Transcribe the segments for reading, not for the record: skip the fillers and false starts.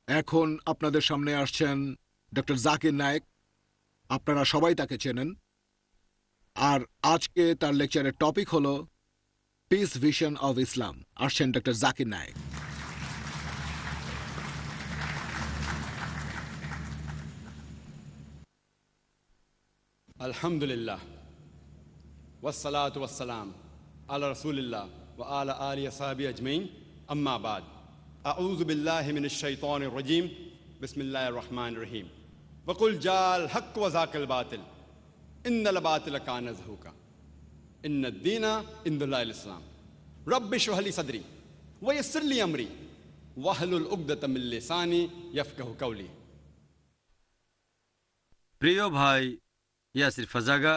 এখন আপনাদের সামনে আসছেন ডক্টর জাকির নায়েক। আপনারা সবাই তাকে চেনেন। আর আজকে তার লেকচারের টপিক হলো পিস ভিশন অফ ইসলাম। আসছেন doctor Zakir Naik. Alhamdulillah, wassalatu wassalam, ala rasulillah, wa ala alihi ashabi ajmain, amma ba'd. A'udhu billahi minash shaitanir rajim, bismillahir rahmanir rahim. Wa qul ja'al haqq wa zaqal batil, innal batila kana zahuqa. Inna ad-dina indallahi al-islam. Rabbi shrah li sadri, wa yassir li amri, wahlul 'uqdatam min lisani yafqahu qawli. প্রিয় ভাই ইয়াসির ফাজাগা,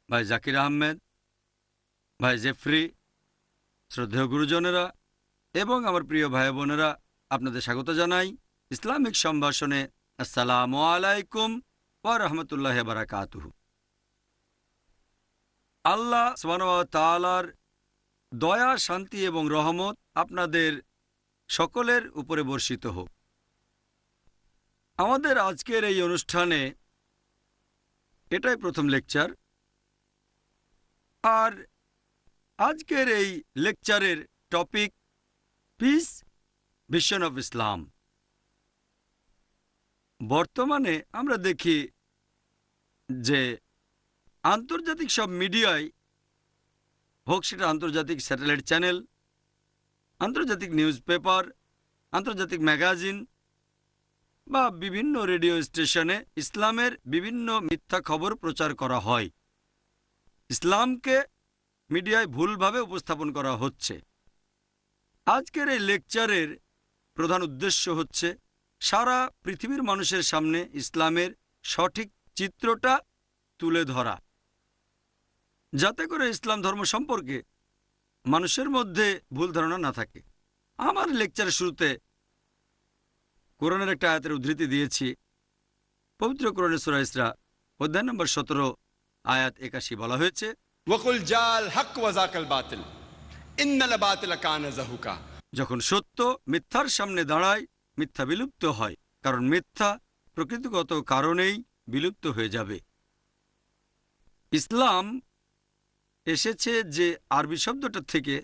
ভাই জাকির আহমেদ, ভাই Jeffrey, শ্রদ্ধেয় গুরুজনেরা এবং আমার প্রিয় ভাই বোনেরা, আপনাদের স্বাগত জানাই ইসলামিক সম্ভাষণে। আসসালামু আলাইকুম ওয়া রাহমাতুল্লাহি ওয়া বারাকাতুহু। আল্লাহ সুবহানাহু ওয়া তাআলার দয়া, শান্তি এবং রহমত আপনাদের সকলের উপরে বর্ষিত হোক। আমাদের আজকের এই অনুষ্ঠানে এটাই প্রথম লেকচার, আর আজকের এই লেকচারের টপিক পিস ভিশন অফ ইসলাম। বর্তমানে আমরা দেখি যে আন্তর্জাতিক সব মিডিয়ায় হোক, সেটা আন্তর্জাতিক স্যাটেলাইট চ্যানেল, আন্তর্জাতিক নিউজ পেপার, আন্তর্জাতিক ম্যাগাজিন বা বিভিন্ন রেডিও স্টেশনে ইসলামের বিভিন্ন মিথ্যা খবর প্রচার করা হয়। ইসলামকে মিডিয়ায় ভুলভাবে উপস্থাপন করা হচ্ছে। আজকের এই লেকচারের প্রধান উদ্দেশ্য হচ্ছে সারা পৃথিবীর মানুষের সামনে ইসলামের সঠিক চিত্রটা তুলে ধরা, যাতে করে ইসলাম ধর্ম সম্পর্কে মানুষের মধ্যে ভুল ধারণা না থাকে। আমার লেকচারের শুরুতে কোরআনের একটা আয়াতের উদ্ধৃতি দিয়েছি। পবিত্র কোরআনের সূরা ইসরা অধ্যায় নম্বর 17 আয়াত 81 বলা হয়েছে, Wa qul ja'al haqq wa zaqal batil, innal batila kana zahuqa. যখন সত্য মিথ্যার সামনে দাঁড়ায়, মিথ্যা বিলুপ্ত হয়, কারণ মিথ্যা প্রকৃতিগত কারণেই বিলুপ্ত হয়ে যাবে। ইসলাম এসেছে যে আরবি শব্দটা থেকে,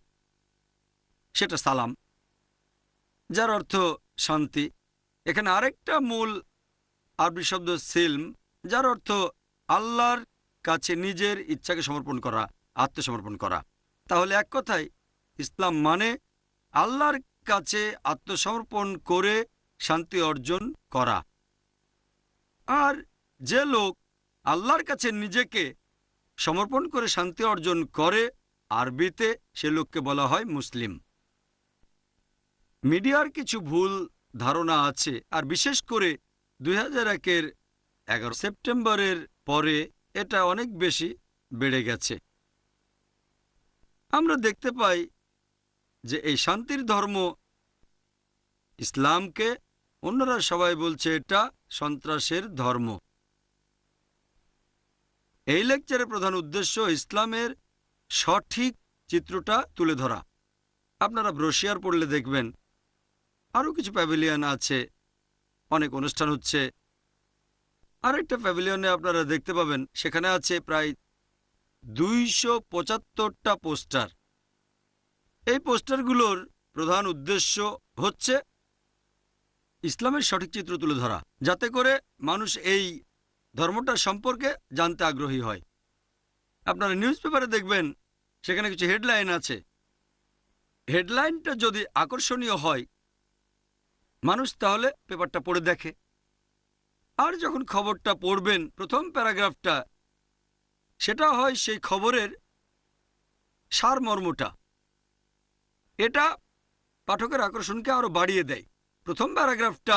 সেটা সালাম, যার অর্থ শান্তি। এখানে আরেকটা মূল আরবি শব্দ সিলম, যার অর্থ আল্লাহর কাছে নিজের ইচ্ছাকে সমর্পণ করা, আত্মসমর্পণ করা। তাহলে এক কথায় ইসলাম মানে আল্লাহর কাছে আত্মসমর্পণ করে শান্তি অর্জন করা। আর যে লোক আল্লাহর কাছে নিজেকে সমর্পণ করে শান্তি অর্জন করে, আরবিতে সে লোককে বলা হয় মুসলিম। মিডিয়ার কিছু ভুল ধারণা আছে, আর বিশেষ করে 2001-এর 11 সেপ্টেম্বরের পরে এটা অনেক বেশি বেড়ে গেছে। আমরা দেখতে পাই যে এই শান্তির ধর্ম ইসলামকে অন্যরা সবাই বলছে এটা সন্ত্রাসের ধর্ম। এই লেকচারের প্রধান উদ্দেশ্য ইসলামের সঠিক চিত্রটা তুলে ধরা। আপনারা ব্রোশিয়ার পড়লে দেখবেন আরও কিছু প্যাভিলিয়ন আছে, অনেক অনুষ্ঠান হচ্ছে। আরেকটা প্যাভিলিয়নে আপনারা দেখতে পাবেন সেখানে আছে প্রায় 275টা পোস্টার। এই পোস্টারগুলোর প্রধান উদ্দেশ্য হচ্ছে ইসলামের সঠিক চিত্র তুলে ধরা, যাতে করে মানুষ এই ধর্মটা সম্পর্কে জানতে আগ্রহী হয়। আপনারা নিউজ পেপারে দেখবেন সেখানে কিছু হেডলাইন আছে। হেডলাইনটা যদি আকর্ষণীয় হয়, মানুষ তাহলে পেপারটা পড়ে দেখে। আর যখন খবরটা পড়বেন, প্রথম প্যারাগ্রাফটা সেটা হয় সেই খবরের সারমর্মটা। এটা পাঠকের আকর্ষণকে আরো বাড়িয়ে দেয়। প্রথম প্যারাগ্রাফটা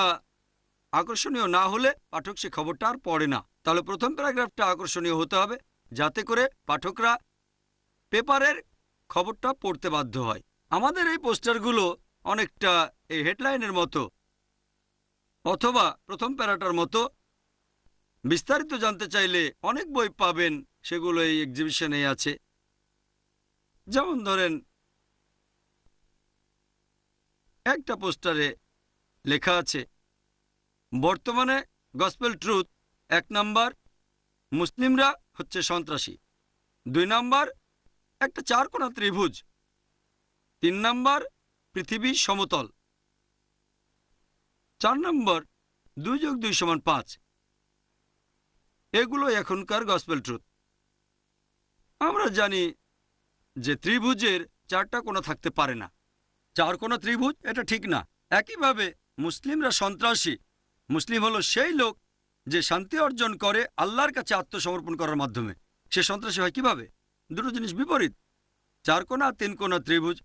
আকর্ষণীয় না হলে পাঠক সে খবরটা আর পড়ে না। তাহলে প্রথম প্যারাগ্রাফটা আকর্ষণীয় হতে হবে, যাতে করে পাঠকরা পেপারের খবরটা পড়তে বাধ্য হয়। আমাদের এই পোস্টারগুলো অনেকটা এই হেডলাইনের মতো, অথবা প্রথম প্যারাটার মতো। বিস্তারিত জানতে চাইলে অনেক বই পাবেন, সেগুলো এই এক্সিবিশনে আছে। যেমন ধরেন একটা পোস্টারে লেখা আছে বর্তমানে গসপেল ট্রুথ 1 নাম্বার, মুসলিমরা হচ্ছে সন্ত্রাসী। 2 নাম্বার, একটা 4 কোণা ত্রিভুজ। 3 নাম্বার, পৃথিবী সমতল। 4 নম্বর, 2 যোগ 2 সমান 5। এগুলো এখনকার গসপেল ট্রুথ। আমরা জানি যে ত্রিভুজের 4টা কোণা থাকতে পারে না। 4 কোণা ত্রিভুজ এটা ঠিক না। একইভাবে মুসলিমরা সন্ত্রাসী। মুসলিম হলো সেই লোক যে শান্তি অর্জন করে আল্লাহর কাছে আত্মসমর্পণ করার মাধ্যমে। সে সন্ত্রাসী হয় কিভাবে? দুটো জিনিস বিপরীত। 4 কোণা 3 কোণা ত্রিভুজ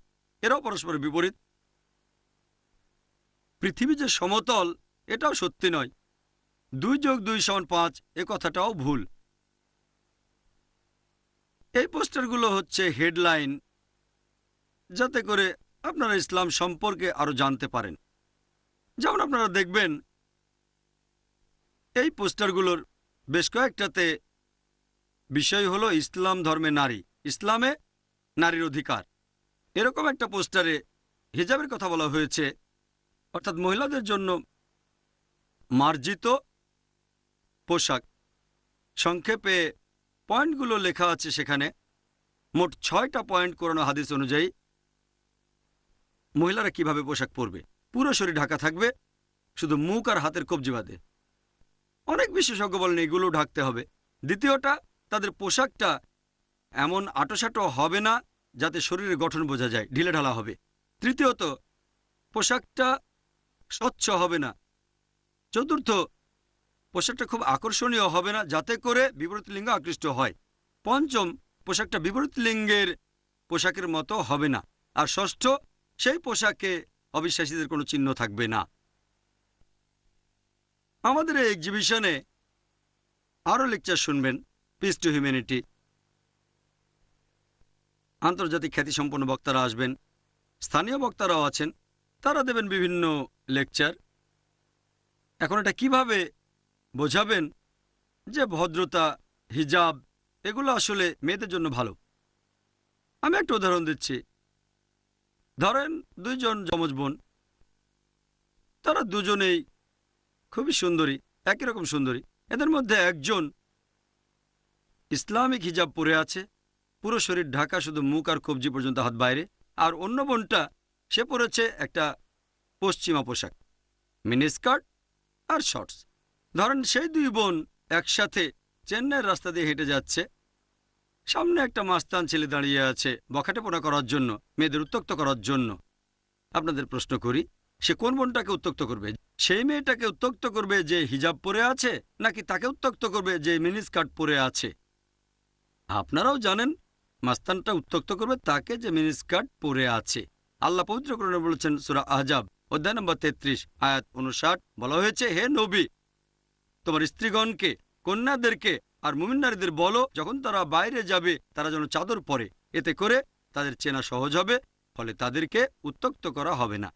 এরাও পরস্পর বিপরীত। পৃথিবী যে সমতল এটাও সত্যি নয়। 2 যোগ 2 সমান 5 এ কথাটাও ভুল। এই পোস্টারগুলো হচ্ছে হেডলাইন, যাতে করে আপনারা ইসলাম সম্পর্কে আরো জানতে পারেন। যেমন আপনারা দেখবেন এই পোস্টারগুলোর বেশ কয়েকটাতে বিষয় হলো ইসলাম ধর্মে নারী, ইসলামে নারীর অধিকার। এরকম একটা পোস্টারে হিজাবের কথা বলা হয়েছে, অর্থাৎ মহিলাদের জন্য মার্জিত পোশাক। সংক্ষেপে পয়েন্টগুলো লেখা আছে সেখানে। মোট 6টা পয়েন্ট কোরআন ও হাদিস অনুযায়ী মহিলারা কিভাবে পোশাক পরবে। পুরো শরীর ঢাকা থাকবে, শুধু মুখ আর হাতের কবজি বাদে। অনেক বিশেষজ্ঞ বলেন এগুলো ঢাকতে হবে। দ্বিতীয়টা, তাদের পোশাকটা এমন আঁটোসাঁটো হবে না যাতে শরীরের গঠন বোঝা যায়, ঢিলেঢালা হবে। তৃতীয়ত, পোশাকটা স্বচ্ছ হবে না। চতুর্থ, পোশাকটা খুব আকর্ষণীয় হবে না যাতে করে বিপরীত লিঙ্গ আকৃষ্ট হয়। পঞ্চম, পোশাকটা বিপরীত লিঙ্গের পোশাকের মতো হবে না। আর ষষ্ঠ, সেই পোশাকে অবিশ্বাসীদের কোনো চিহ্ন থাকবে না। আমাদের এই এক্সিবিশনে আরও লেকচার শুনবেন। পিস টু হিউম্যানিটি, আন্তর্জাতিক খ্যাতিসম্পন্ন বক্তারা আসবেন, স্থানীয় বক্তারাও আছেন, তারা দেবেন বিভিন্ন লেকচার। এখন এটা কিভাবে বোঝাবেন যে ভদ্রতা, হিজাব এগুলো আসলে মেয়েদের জন্য ভালো? আমি একটা উদাহরণ দিচ্ছি। ধরেন 2 জন যমজ বোন, তারা দুজনেই খুবই সুন্দরী, একই রকম সুন্দরী। এদের মধ্যে একজন ইসলামিক হিজাব পরে আছে, পুরো শরীর ঢাকা, শুধু মুখ আর কবজি পর্যন্ত হাত বাইরে। আর অন্য বোনটা সে পরেছে একটা পশ্চিমা পোশাক, মিনিস্কার্ট আর শর্টস। ধরেন সেই 2 বোন একসাথে চেন্নাইয়ের রাস্তা দিয়ে হেঁটে যাচ্ছে। সামনে একটা মাস্তান ছেলে দাঁড়িয়ে আছে বখাটেপনা করার জন্য, মেয়েদের উত্ত্যক্ত করার জন্য। আপনাদের প্রশ্ন করি, সে কোন বোনটাকে উত্ত্যক্ত করবে? সেই মেয়েটাকে উত্ত্যক্ত করবে যে হিজাব পরে আছে, নাকি তাকে উত্ত্যক্ত করবে যে মিনিস্কার্ট পরে আছে? আপনারাও জানেন মাস্তানটা উত্ত্যক্ত করবে তাকে যে মিনিস্কার্ট পরে আছে। আল্লাহ পবিত্র কোরআনে বলেছেন, সূরা আহজাব অধ্যায় নম্বর 33 আয়াত 59 বলা হয়েছে, হে নবী, তোমার স্ত্রীগণকে, কন্যাদেরকে আর মুমিন নারীদের বলো, যখন তারা বাইরে যাবে তারা যেন চাদর পরে, এতে করে তাদের চেনা সহজ হবে, ফলে তাদেরকে উত্ত্যক্ত করা হবে না।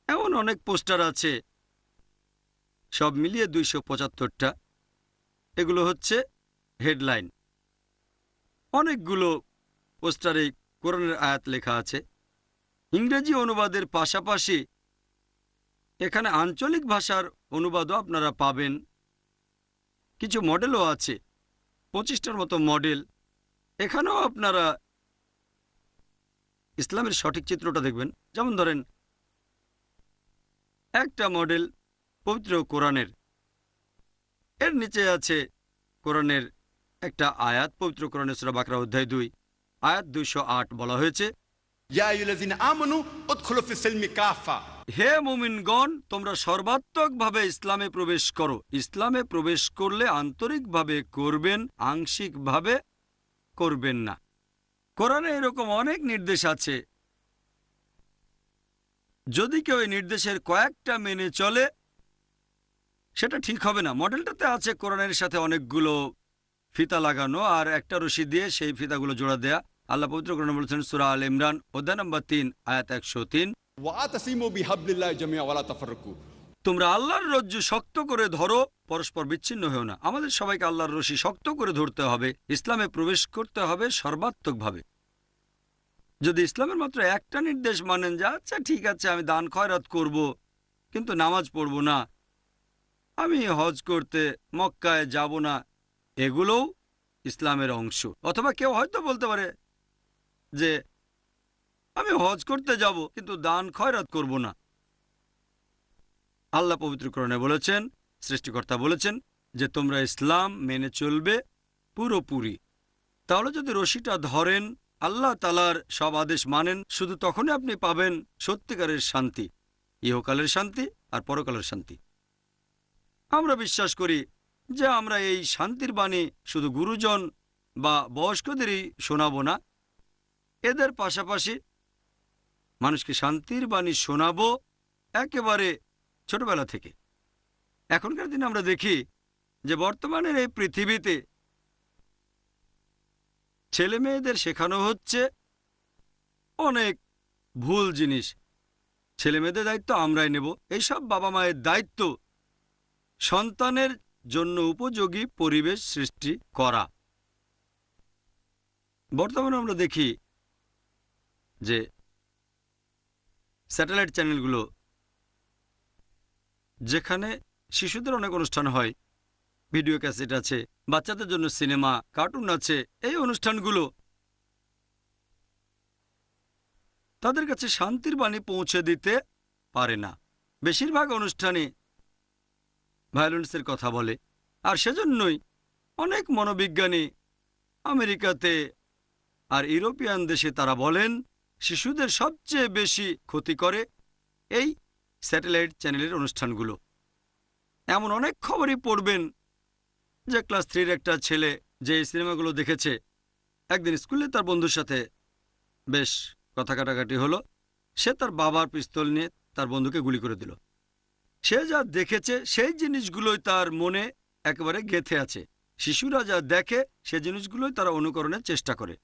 এমন অনেক পোস্টার আছে, সব মিলিয়ে 275টা। এগুলো হচ্ছে হেডলাইন। অনেকগুলো পোস্টারে কোরআনের আয়াত লেখা আছে। ইংরেজি অনুবাদের পাশাপাশি এখানে আঞ্চলিক ভাষার অনুবাদও আপনারা পাবেন। কিছু মডেলও আছে, 25টার মতো মডেল। এখানেও আপনারা ইসলামের সঠিক চিত্রটা দেখবেন। যেমন ধরেন একটা মডেল পবিত্র কোরআনের, এর নিচে আছে কোরআনের একটা আয়াত, পবিত্র কোরআনের সূরা বাকরা অধ্যায় 2 আয়াত 208 বলা হয়েছে, ইয়া আইয়ুহাল্লাযীনা আমানু উদখুলু ফিস-সিলমি কাফা। হে মুমিনগণ, তোমরা সর্বাত্মকভাবে ইসলামে প্রবেশ করো। ইসলামে প্রবেশ করলে আন্তরিকভাবে করবেন, আংশিকভাবে করবেন না। কোরআনে এরকম অনেক নির্দেশ আছে। যদি কেউ এই নির্দেশের কয়েকটা মেনে চলে সেটা ঠিক হবে না। মডেলটাতে আছে কোরআনের সাথে অনেকগুলো ফিতা লাগানো আর একটা রশি দিয়ে সেই ফিতাগুলো জোড়া দেয়া। আল্লাহ পবিত্র কোরআনে বলেছেন সূরা আল ইমরান অধ্যায় নম্বর 3 আয়াত 103, ওয়াতাসিমু বিহাবলিল্লাহি জামিআ ওয়া লা তাফাররাকু। তোমরা আল্লাহর রজ্জু শক্ত করে ধরো, পরস্পর বিচ্ছিন্ন হও না। আমাদের সবাইকে আল্লাহর রশি শক্ত করে ধরতে হবে, ইসলামে প্রবেশ করতে হবে সর্বাত্মকভাবে। যদি ইসলামের মাত্র একটা নির্দেশ মানেন যে আচ্ছা ঠিক আছে আমি দান খয়রাত করব কিন্তু নামাজ পড়ব না, আমি হজ করতে মক্কায় যাব না, এগুলোও ইসলামের অংশ। অথবা কেউ হয়তো বলতে পারে যে আমি হজ করতে যাব কিন্তু দান খয়রাত করব না। আল্লাহ পবিত্র কোরআনে বলেছেন, সৃষ্টিকর্তা বলেছেন যে তোমরা ইসলাম মেনে চলবে পুরোপুরি। তাহলে যদি রশিটা ধরেন, আল্লাহ তাআলার সব আদেশ মানেন, শুধু তখনই আপনি পাবেন সত্যিকারের শান্তি, ইহকালের শান্তি আর পরকালের শান্তি। আমরা বিশ্বাস করি যে আমরা এই শান্তির বাণী শুধু গুরুজন বা বয়স্কদেরই শোনাবো না, এদের পাশাপাশি মানুষকে শান্তির বাণী শোনাবো একেবারে ছোটবেলা থেকে। এখনকার দিনে আমরা দেখি যে বর্তমানের এই পৃথিবীতে ছেলে মেয়েদের শেখানো হচ্ছে অনেক ভুল জিনিস। ছেলে মেয়েদের দায়িত্ব আমরাই নেব। এইসব বাবা মায়ের দায়িত্ব সন্তানের জন্য উপযোগী পরিবেশ সৃষ্টি করা। বর্তমানে আমরা দেখি যে স্যাটেলাইট চ্যানেলগুলো, যেখানে শিশুদের অনেক অনুষ্ঠান হয়, ভিডিও ক্যাসেট আছে, বাচ্চাদের জন্য সিনেমা, কার্টুন আছে, এই অনুষ্ঠানগুলো তাদের কাছে শান্তির বাণী পৌঁছে দিতে পারে না। বেশিরভাগ অনুষ্ঠানে ভায়োলেন্সের কথা বলে। আর সেজন্যই অনেক মনোবিজ্ঞানী আমেরিকাতে আর ইউরোপিয়ান দেশে তারা বলেন শিশুদের সবচেয়ে বেশি ক্ষতি করে এই স্যাটেলাইট চ্যানেলের অনুষ্ঠানগুলো। এমন অনেক খবরই পড়বেন যে ক্লাস 3-র একটা ছেলে যে এই সিনেমাগুলো দেখেছে, একদিন স্কুলে তার বন্ধুর সাথে বেশ কথা কাটাকাটি হলো, সে তার বাবার পিস্তল নিয়ে তার বন্ধুকে গুলি করে দিল। সে যা দেখেছে সেই জিনিসগুলোই তার মনে একেবারে গেঁথে আছে। শিশুরা যা দেখে সে জিনিসগুলোই তারা অনুকরণের চেষ্টা করে।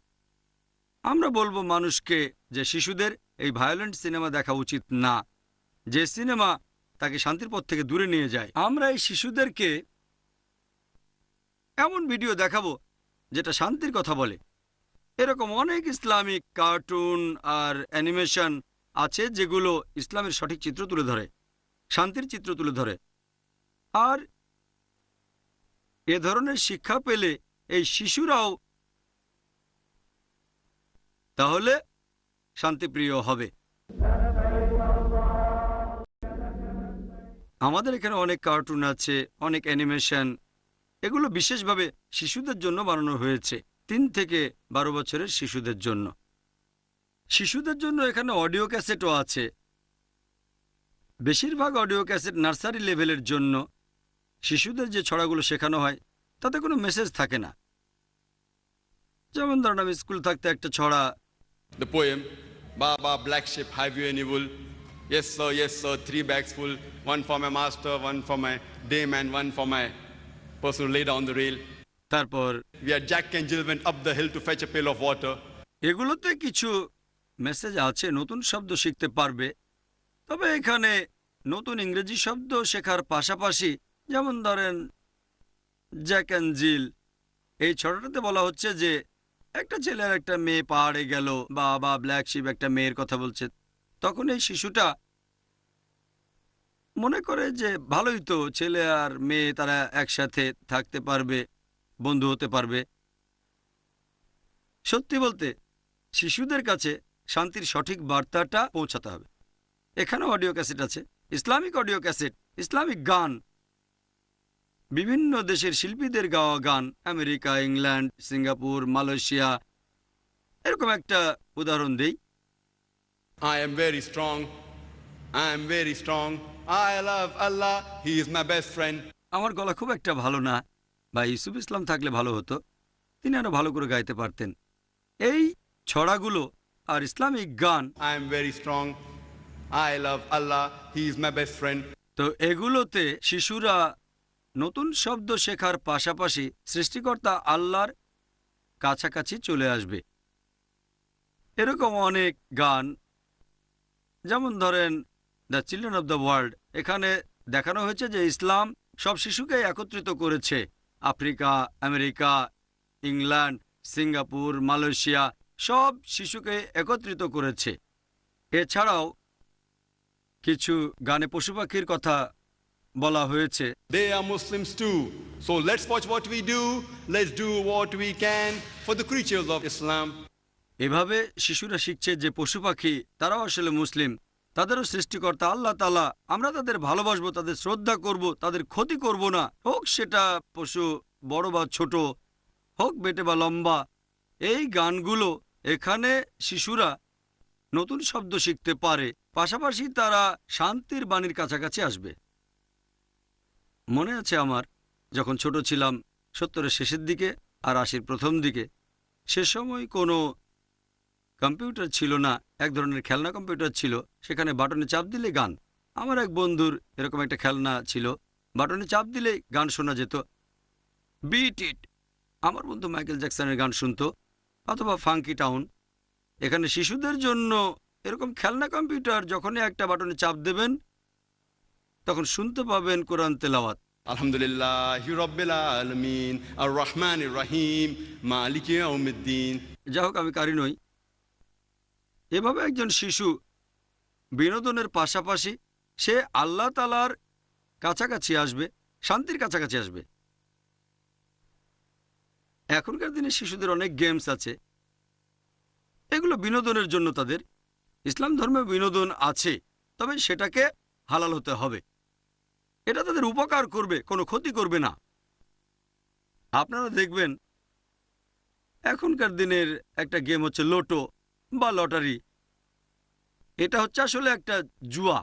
আমরা বলবো মানুষকে যে শিশুদের এই ভায়োলেন্ট সিনেমা দেখা উচিত না, যে সিনেমা তাকে শান্তির পথ থেকে দূরে নিয়ে যায়। আমরা এই শিশুদেরকে এমন ভিডিও দেখাবো যেটা শান্তির কথা বলে। এরকম অনেক ইসলামিক কার্টুন আর অ্যানিমেশন আছে যেগুলো ইসলামের সঠিক চিত্র তুলে ধরে, শান্তির চিত্র তুলে ধরে। আর এ ধরনের শিক্ষা পেলে এই শিশুরাও তাহলে শান্তিপ্রিয় হবে। আমাদের এখানে অনেক কার্টুন আছে, অনেক অ্যানিমেশন, এগুলো বিশেষভাবে শিশুদের জন্য বানানো হয়েছে, 3 থেকে 12 বছরের শিশুদের জন্য। শিশুদের জন্য এখানে অডিও ক্যাসেটও আছে। বেশিরভাগ অডিও ক্যাসেট নার্সারি লেভেলের জন্য। শিশুদের যে ছড়াগুলো শেখানো হয় তাতে কোনো মেসেজ থাকে না। যেমন ধরুন আমি স্কুল থাকতে একটা ছড়া, The poem, Baba, black sheep, have you any wool? Yes, sir, 3 bags full. One for my master, one for my dame, and one for my person who lay down the rail. তারপর We are Jack and Jill went up the hill to fetch a pail of water. এগুলোতে কিছু message আছে, নতুন শব্দ শিখতে পারবে। তবে এখানে নতুন ইংরেজি শব্দ শেখার পাশাপাশি, যেমন ধরেন জ্যাক অ্যান্ড জিল, এই ছড়াটাতে বলা হচ্ছে যে একটা ছেলে আর একটা মেয়ে পাহাড়ে গেল, বা ব্ল্যাক শিপ একটা মেয়ের কথা বলছে। তখন এই শিশুটা মনে করে যে ভালোই তো, ছেলে আর মেয়ে তারা একসাথে থাকতে পারবে, বন্ধু হতে পারবে। সত্যি বলতে শিশুদের কাছে শান্তির সঠিক বার্তাটা পৌঁছাতে হবে। এখানে অডিও ক্যাসেট আছে, ইসলামিক অডিও ক্যাসেট, ইসলামিক গান, বিভিন্ন দেশের শিল্পীদের গাওয়া গান, আমেরিকা, ইংল্যান্ড, সিঙ্গাপুর, মালয়েশিয়া। এরকম একটা উদাহরণ দেই। I am very strong. I am very strong. I love Allah. He is my best friend. আমার গলা খুব একটা ভালো না, বা ইউসুফ ইসলাম থাকলে ভালো হতো, তিনি আরো ভালো করে গাইতে পারতেন। এই ছড়াগুলো আর ইসলামিক গান, I am very strong. I love Allah. He is my best friend. তো এগুলোতে শিশুরা নতুন শব্দ শেখার পাশাপাশি সৃষ্টিকর্তা আল্লাহর কাছাকাছি চলে আসবে। এরকম অনেক গান, যেমন ধরেন the children of the world, এখানে দেখানো হয়েছে যে ইসলাম সব শিশুকে একত্রিত করেছে। Africa, America, England, Singapore, Malaysia, সব শিশুকে একত্রিত করেছে। এছাড়াও কিছু গানে পশু পাখির কথা বলা হয়েছে। They are Muslims too. So let's watch what we do. Let's do what we can for the creatures of Islam. এভাবে শিশুরা শিখছে যে পশু পাখি তারাও আসলে মুসলিম, তাদেরও সৃষ্টিকর্তা আল্লাহ তাআলা। আমরা তাদের ভালোবাসবো, তাদের শ্রদ্ধা করব, তাদের ক্ষতি করব না, হোক সেটা পশু বড় বা ছোট, হোক বেটে বা লম্বা। এই গানগুলো এখানে শিশুরা নতুন শব্দ শিখতে পারে, পাশাপাশি তারা শান্তির বাণীর কাছাকাছি আসবে। মনে আছে আমার যখন ছোট ছিলাম, 70-এর শেষের দিকে আর 80-র প্রথম দিকে, সে সময় কোনো কম্পিউটার ছিল না, এক ধরনের খেলনা কম্পিউটার ছিল, সেখানে বাটনে চাপ দিলে গান। আমার এক বন্ধুর এরকম একটা খেলনা ছিল, বাটনে চাপ দিলে গান শোনা যেত, বিট ইট। আমার বন্ধু মাইকেল জ্যাকসনের গান শুনতো, অথবা ফাঙ্কি টাউন। এখানে শিশুদের জন্য এরকম খেলনা কম্পিউটার, যখনই একটা বাটনে চাপ দেবেন তখন শুনতে পাবেন কোরআন তেলাওয়াত। Alhamdulillahi Rabbil Alameen, Ar-Rahmanir Rahim, Maliki Yawmiddin. যা হোক, আমি কারি নই। এভাবে একজন শিশু বিনোদনের পাশাপাশি সে আল্লাহ তাআলার কাছাকাছি আসবে, শান্তির কাছাকাছি আসবে। এখনকার দিনে শিশুদের অনেক গেমস আছে, এগুলো বিনোদনের জন্য তাদের। ইসলাম ধর্মে বিনোদন আছে, তবে সেটাকে হালাল হতে হবে। এটা তাদের উপকার করবে, কোনো ক্ষতি করবে না। আপনারা দেখবেন এখনকার দিনের একটা গেম হচ্ছে লোটো বা লটারি। এটা হচ্ছে আসলে একটা জুয়া।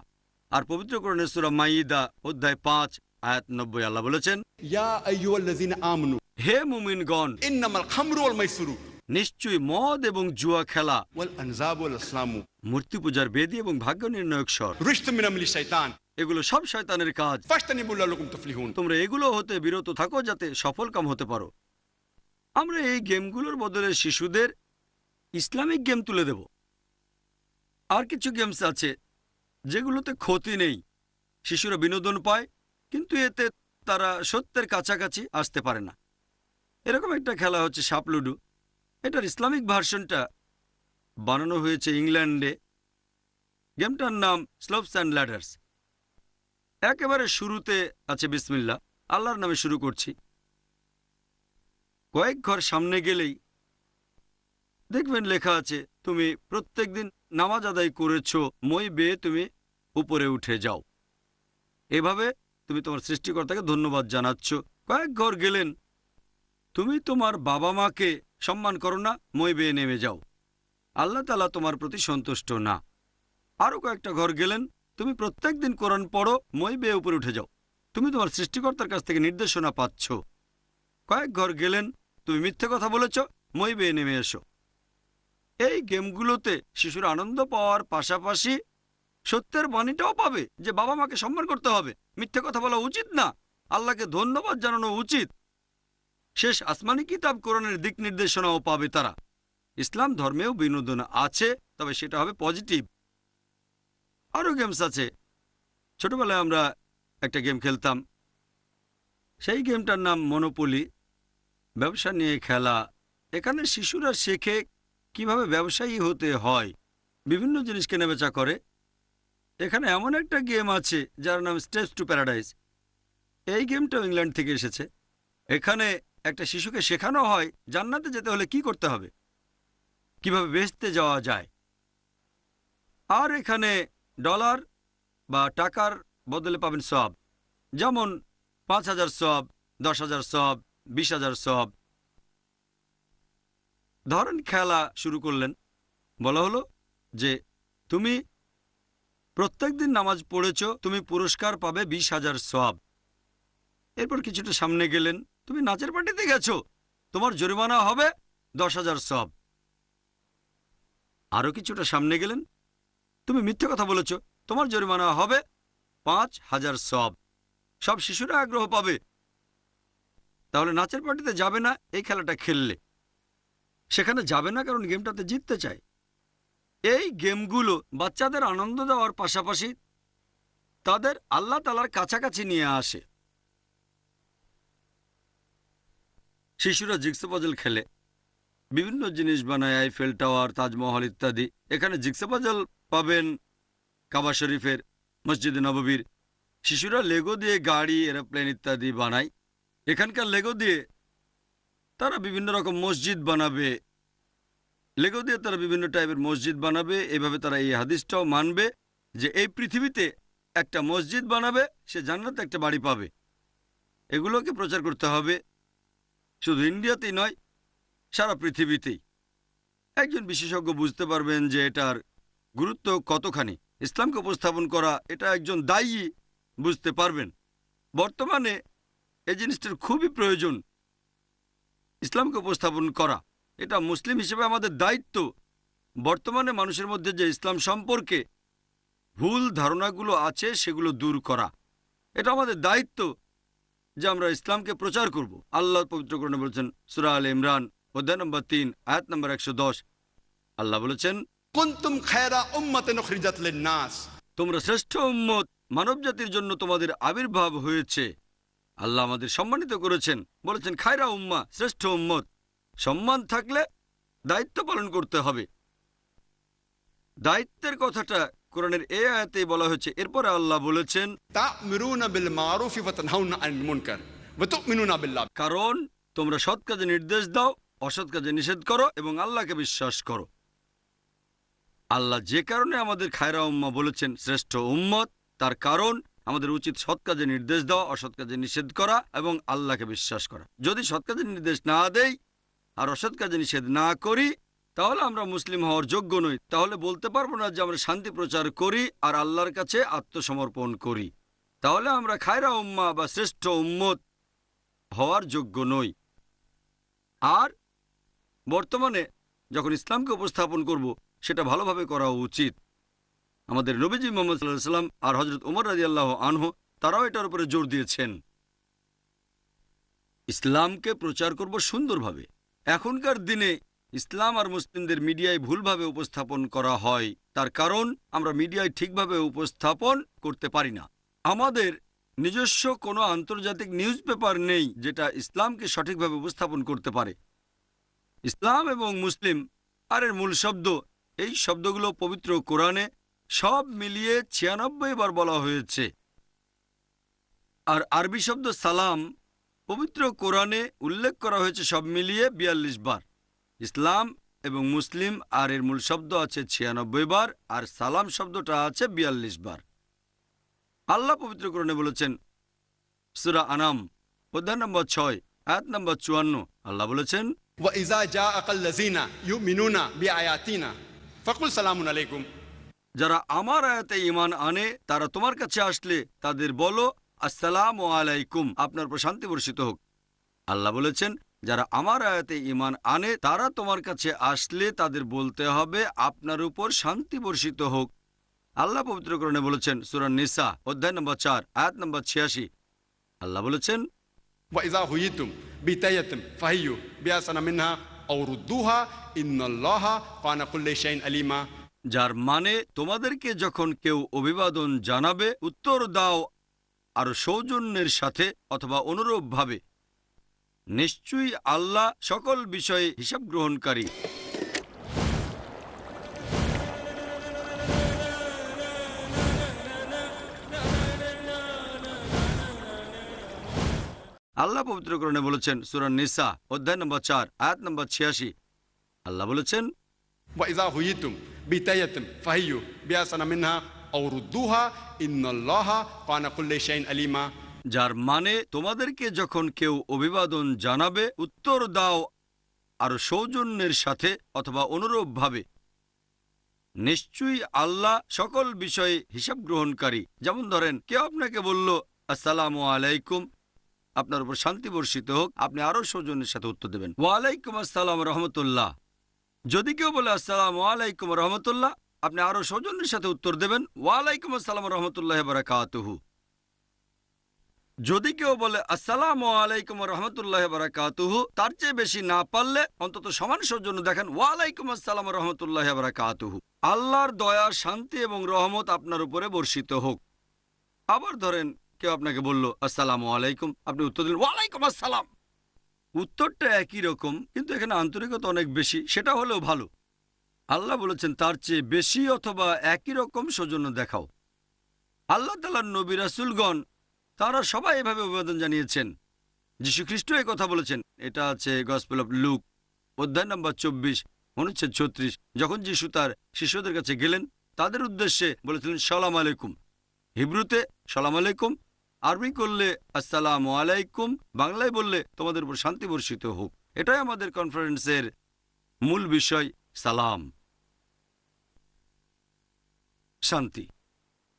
আর পবিত্র কোরআনের সূরা মাইদা অধ্যায় 5 আয়াত 90 আল্লাহ বলেছেন, Ya ayyuhallazina amanu, হে মুমিনগণ, innamal khamru wal maisiru নিশ্চয়ই মদ এবং জুয়া খেলা, wal anzabu wal aslamu মূর্তি পূজার বেদী এবং ভাগ্য নির্ণায়ক স্বর, rijsun min amali shaytan এগুলো সব শয়তানের কাজ। fajtanibu la'allakum tuflihun. তোমরা এগুলো হতে বিরত থাকো যাতে সফল কাম হতে পারো। আমরা এই গেমগুলোর বদলে শিশুদের ইসলামিক গেম তুলে দেব। আর কিছু গেমস আছে যেগুলোতে ক্ষতি নেই, শিশুরা বিনোদন পায়, কিন্তু এতে তারা সত্যের কাছাকাছি আসতে পারে না। এরকম একটা খেলা হচ্ছে সাপ লুডু। এটার ইসলামিক ভার্সনটা বানানো হয়েছে ইংল্যান্ডে। গেমটার নাম স্লোপস অ্যান্ড ল্যাডার্স। একেবারে শুরুতে আছে বিসমিল্লাহ, আল্লাহর নামে শুরু করছি। কয়েক ঘর সামনে গেলেই দেখবেন লেখা আছে, তুমি প্রত্যেকদিন নামাজ আদায় করেছো, মই বেয়ে তুমি উপরে উঠে যাও। এভাবে তুমি তোমার সৃষ্টিকর্তাকে ধন্যবাদ জানাচ্ছ। কয়েক ঘর গেলেন, তুমি তোমার বাবা মাকে সম্মান করো না, মই বেয়ে নেমে যাও, আল্লাহ তাআলা তোমার প্রতি সন্তুষ্ট না। আরও কয়েকটা ঘর গেলেন, তুমি প্রত্যেকদিন কোরআন পড়ো, মই বেয়ে উপরে উঠে যাও, তুমি তোমার সৃষ্টিকর্তার কাছ থেকে নির্দেশনা পাচ্ছ। কয়েক ঘর গেলেন, তুমি মিথ্যে কথা বলেছ, মই বেয়ে নেমে এসো। এই গেমগুলোতে শিশুরা আনন্দ পাওয়ার পাশাপাশি সত্যের বাণীটাও পাবে যে বাবা মাকে সম্মান করতে হবে, মিথ্যে কথা বলা উচিত না, আল্লাহকে ধন্যবাদ জানানো উচিত। শেষ আসমানি কিতাব কোরআনের দিক নির্দেশনাও পাবে তারা। ইসলাম ধর্মেও বিনোদন আছে, তবে সেটা হবে পজিটিভ। আরও গেমস আছে। ছোটবেলায় আমরা একটা গেম খেলতাম, সেই গেমটার নাম মনোপলি, ব্যবসা নিয়ে খেলা। এখানে শিশুরা শেখে কিভাবে ব্যবসায়ী হতে হয়, বিভিন্ন জিনিস কেনাবেচা করে। এখানে এমন একটা গেম আছে যার নাম স্টেপস টু প্যারাডাইস। এই গেমটাও ইংল্যান্ড থেকে এসেছে। এখানে একটা শিশুকে শেখানো হয় জান্নাতে যেতে হলে কি করতে হবে, কিভাবে বেচতে যাওয়া যায়। আর এখানে ডলার বা টাকার বদলে পাবেন সওয়াব, যেমন 5,000 সওয়াব, 10,000 সওয়াব, 20,000 সওয়াব। ধরেন খেলা শুরু করলেন, বলা হলো যে তুমি প্রত্যেকদিন নামাজ পড়েছ, তুমি পুরস্কার পাবে 20,000 সওয়াব। এরপর কিছুটা সামনে গেলেন, তুমি নাচের পার্টিতে গেছো, তোমার জরিমানা হবে 10,000 সওয়াব। আরও কিছুটা সামনে গেলেন, তুমি মিথ্যে কথা বলেছ, তোমার জরিমানা হবে 5,000 সওয়াব। সব শিশুরা আগ্রহ পাবে, তাহলে নাচের পার্টিতে যাবে না এই খেলাটা খেললে। সেখানে যাবে না কারণ গেমটাতে জিততে চায়। এই গেমগুলো বাচ্চাদের আনন্দ দেওয়ার পাশাপাশি তাদের আল্লাহ তাআলার কাছাকাছি নিয়ে আসে। শিশুরা জিগসা পাজল খেলে, বিভিন্ন জিনিস বানায়, আইফেল টাওয়ার, তাজমহল ইত্যাদি। এখানে জিগসা পাজল পাবেন কাবা শরীফের, মসজিদে নববীর। শিশুরা লেগো দিয়ে গাড়ি, এরোপ্লেন ইত্যাদি বানায়। এখানকার লেগো দিয়ে তারা বিভিন্ন রকম মসজিদ বানাবে। লেগো দিয়ে তারা বিভিন্ন টাইপের মসজিদ বানাবে। এভাবে তারা এই হাদিসটাও মানবে যে এই পৃথিবীতে একটা মসজিদ বানাবে, সে জান্নাতে একটা বাড়ি পাবে। এগুলোকে প্রচার করতে হবে শুধু ইন্ডিয়াতেই নয়, সারা পৃথিবীতেই। একজন বিশেষজ্ঞ বুঝতে পারবেন যে এটার গুরুত্ব কতখানি। ইসলামকে উপস্থাপন করা, এটা একজন দায়ী বুঝতে পারবেন। বর্তমানে এই জিনিসটার খুবই প্রয়োজন, ইসলামকে উপস্থাপন করা। এটা মুসলিম হিসেবে আমাদের দায়িত্ব। বর্তমানে মানুষের মধ্যে যে ইসলাম সম্পর্কে ভুল ধারণাগুলো আছে সেগুলো দূর করা, এটা আমাদের দায়িত্ব যে আমরা ইসলামকে প্রচার করব। আল্লাহ পবিত্র কোরআনে বলেছেন, সূরা আলে ইমরান অধ্যায় নম্বর 3 আয়াত নম্বর 110, আল্লাহ বলেছেন, কুনতুম খায়রা উম্মাতিন উখরিজাত লিন-নাস। তোমরা শ্রেষ্ঠ উম্মত, মানব জাতির জন্য তোমাদের আবির্ভাব হয়েছে। আল্লাহ আমাদের সম্মানিত করেছেন, বলেছেন খায়রা উম্মাহ, শ্রেষ্ঠ উম্মত। সম্মান থাকলে দায়িত্ব পালন করতে হবে। দায়িত্বের কথাটা কোরআনের এই আয়াতেই বলা হয়েছে। এরপরে আল্লাহ বলেছেন, তা'মিরুনা বিল মারুফি ওয়া তানহাউনা আনিল মুনকার ওয়া তু'মিনুনা বিল্লাহ। কারণ তোমরা সৎ কাজে নির্দেশ দাও, অসৎ কাজে নিষেধ করো এবং আল্লাহকে বিশ্বাস করো। আল্লাহ যে কারণে আমাদের খায়রা উম্মাহ বলেছেন, শ্রেষ্ঠ উম্মত, তার কারণ আমাদের উচিত সৎ কাজে নির্দেশ দেওয়া, অসৎ কাজে নিষেধ করা এবং আল্লাহকে বিশ্বাস করা। যদি সৎ কাজে নির্দেশ না দেই আর অসৎ কাজে নিষেধ না করি, তাহলে আমরা মুসলিম হওয়ার যোগ্য নই। তাহলে বলতে পারবো না যে আমরা শান্তি প্রচার করি আর আল্লাহর কাছে আত্মসমর্পণ করি। তাহলে আমরা খায়রা উম্মাহ বা শ্রেষ্ঠ উম্মত হওয়ার যোগ্য নই। আর বর্তমানে যখন ইসলামকে উপস্থাপন করব, সেটা ভালোভাবে করা উচিত। আমাদের নবীজি মুহাম্মদ সাল্লাল্লাহু আলাইহি ওয়াসাল্লাম আর হযরত ওমর রাদিয়াল্লাহু আনহু তারাও এটার উপরে জোর দিয়েছেন। ইসলামকে প্রচার করব সুন্দরভাবে। এখনকার দিনে ইসলাম আর মুসলিমদের মিডিয়ায় ভুলভাবে উপস্থাপন করা হয়। তার কারণ আমরা মিডিয়ায় ঠিকভাবে উপস্থাপন করতে পারি না। আমাদের নিজস্ব কোনো আন্তর্জাতিক নিউজ পেপার নেই যেটা ইসলামকে সঠিকভাবে উপস্থাপন করতে পারে। ইসলাম এবং মুসলিম আর এর মূল শব্দ, এই শব্দগুলো পবিত্র কোরআনে সব মিলিয়ে 96 বার বলা হয়েছে। আর আরবি শব্দ সালাম পবিত্র কোরআনে উল্লেখ করা হয়েছে সব মিলিয়ে 42 বার। ইসলাম এবং মুসলিম আর এর মূল শব্দ আছে 96 বার, আর সালাম শব্দটা আছে 42 বার। আল্লাহ পবিত্র কোরআনে বলেছেন, সূরা আনাম অধ্যায় নম্বর 6 আয়াত নম্বর 54, আল্লাহ বলেছেন, ওয়া ইযা জাআকাল্লাযিনা ইউমিনুনা বিআয়াতিনা ফাকুল সালামুন আলাইকুম। যারা আমার আয়াতে ঈমান আনে তারা তোমার কাছে আসলে তাদের বলো আসসালামু আলাইকুম, আপনার উপর শান্তি বর্ষিত হোক। আল্লাহ বলেছেন, যারা আমার আয়াতে ঈমান আনে তারা তোমার কাছে আসলে তাদের বলতে হবে আপনার উপর শান্তি বর্ষিত হোক। আল্লাহ পবিত্র কোরআনে বলেছেন, সূরা নিসা অধ্যায় নম্বর 4 আয়াত নম্বর 86, আল্লাহ বলেছেন, ওয়া ইযা হুয়িতুম বিতায়াতিন ফাহিয়ু বিআসানা মিনহা আও রুদ্দুহা ইন্নাল্লাহা কানা কুল্লি শাইইন আলিমা। যার মানে তোমাদেরকে যখন কেউ অভিবাদন জানাবে উত্তর দাও আরো সৌজন্যের সাথে অথবা অনুরূপভাবে, নিশ্চয়ই আল্লাহ সকল বিষয়ে হিসাব গ্রহণকারী। আল্লাহ পবিত্র কোরআনে বলেছেন, সূরা নিসা অধ্যায় নম্বর 4 আয়াত নম্বর 86, আল্লাহ বলেছেন, ওয়া ইযা হুয়িতুম বিতায়াতিন ফাহিয়ু বিআসানা মিনহা আও রুদ্দুহা ইন্নাল্লাহা কানা কুল্লি শাইইন আলিমা। যার মানে তোমাদেরকে যখন কেউ অভিবাদন জানাবে উত্তর দাও আরো সৌজন্যের সাথে অথবা অনুরূপভাবে, নিশ্চয়ই আল্লাহ সকল বিষয়ে হিসাব গ্রহণকারী। যেমন ধরেন, কেউ আপনাকে বলল আসসালামু আলাইকুম, আপনার উপর শান্তি বর্ষিত হোক, আপনি আরো সৌজন্যের সাথে উত্তর দেবেন ওয়ালাইকুম আসসালাম রহমতুল্লাহ। যদি কেউ বলে আসসালামু আলাইকুম রহমতুল্লাহ, আপনি আরো সৌজন্যের সাথে উত্তর দেবেন ওয়ালাইকুম আসসালাম রহমতুল্লাহ বারাকাতুহু। যদি কেউ বলে আসসালামু আলাইকুম রহমতুল্লাহ বারাকাতুহু, তার চেয়ে বেশি না পারলে অন্তত সমান সৌজন্য দেখেন ওয়ালাইকুম আসসালাম রহমতুল্লাহ বারাকাতুহু। আল্লাহর দয়া, শান্তি এবং রহমত আপনার উপরে বর্ষিত হোক। আবার ধরেন, কেউ আপনাকে বলল আসসালামু আলাইকুম, আপনি উত্তর দিলেন ওয়ালাইকুম আসসালাম। উত্তরটা একই রকম, কিন্তু এখানে আন্তরিকতা অনেক বেশি, সেটা হলেও ভালো। আল্লাহ বলেছেন তার চেয়ে বেশি অথবা একই রকম সৌজন্য দেখাও। আল্লাহ তাআলার নবী রাসূলগণ তারা সবাই এভাবে অভিবাদন জানিয়েছেন। যীশু খ্রিস্ট এই কথা বলেছেন, এটা আছে গসপেল অফ লুক অধ্যায় নম্বর 24 অনুচ্ছেদ 36। যখন যীশু তার শিষ্যদের কাছে গেলেন তাদের উদ্দেশ্যে বলেছিলেন সালাম আলাইকুম, হিব্রুতে সালাম আলাইকুম, আরবি করলে আসসালামু আলাইকুম, বাংলায় বললে তোমাদের উপর শান্তি বর্ষিত হোক। এটাই আমাদের কনফারেন্সের মূল বিষয়, সালাম, শান্তি।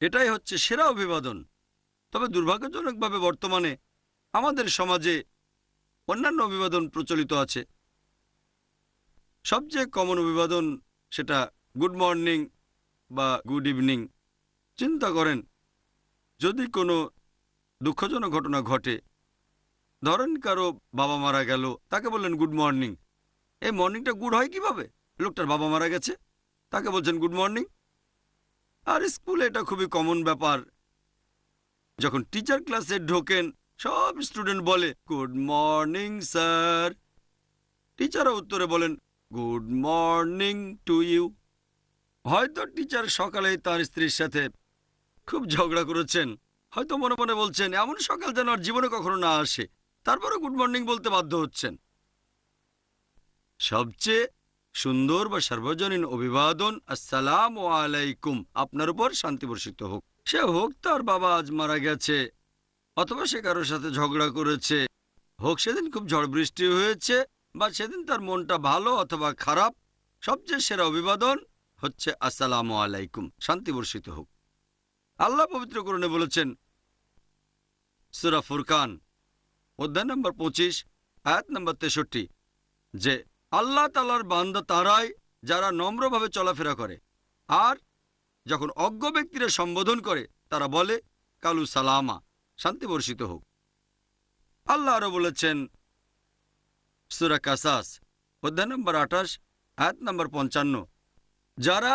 এটাই হচ্ছে সেরা অভিবাদন। তবে দুর্ভাগ্যজনকভাবে বর্তমানে আমাদের সমাজে অন্যান্য অভিবাদন প্রচলিত আছে। সবচেয়ে কমন অভিবাদন সেটা গুড মর্নিং বা গুড ইভিনিং। চিন্তা করেন, যদি কোনো দুঃখজনক ঘটনা ঘটে, ধরেন কারো বাবা মারা গেল, তাকে বললেন গুড মর্নিং। এই মর্নিংটা গুড হয় কিভাবে? লোকটার বাবা মারা গেছে, তাকে বলছেন গুড মর্নিং। আর স্কুলে এটা খুবই কমন ব্যাপার। যখন টিচার ক্লাসে ঢোকেন সব স্টুডেন্ট বলে গুড মর্নিং স্যার। টিচারও উত্তরে বলেন গুড মর্নিং টু ইউ। হয়তো টিচার সকালে তার স্ত্রীর সাথে খুব ঝগড়া করেছেন, হয়তো মনে মনে বলছেন এমন সকাল যেন আর জীবনে কখনো না আসে, তারপরে গুড মর্নিং বলতে বাধ্য হচ্ছেন। সবচেয়ে সুন্দর বা সার্বজনীন অভিবাদন আসসালামু আলাইকুম, আপনার উপর শান্তি বর্ষিত হোক। সে হোক তার বাবা আজ মারা গেছে, অথবা সে কারোর সাথে ঝগড়া করেছে, হোক সেদিন খুব ঝড় বৃষ্টি হয়েছে, বা সেদিন তার মনটা ভালো অথবা খারাপ, সবচেয়ে সেরা অভিবাদন হচ্ছে আসসালামু আলাইকুম, শান্তি বর্ষিত হোক। আল্লাহ পবিত্র কোরআনে বলেছেন সূরা ফুরকান অধ্যায় নম্বর 25 আয়াত নম্বর 63 যে আল্লাহ তাআলার বান্দা তারাই যারা নম্রভাবে চলাফেরা করে, আর যখন অজ্ঞ ব্যক্তিরা সম্বোধন করে তারা বলে কালু সালামা, শান্তি বর্ষিত হোক। আল্লাহ আরো বলেছেন সূরা কাসাস অধ্যায় নম্বর 28 আয়াত নম্বর 55 যারা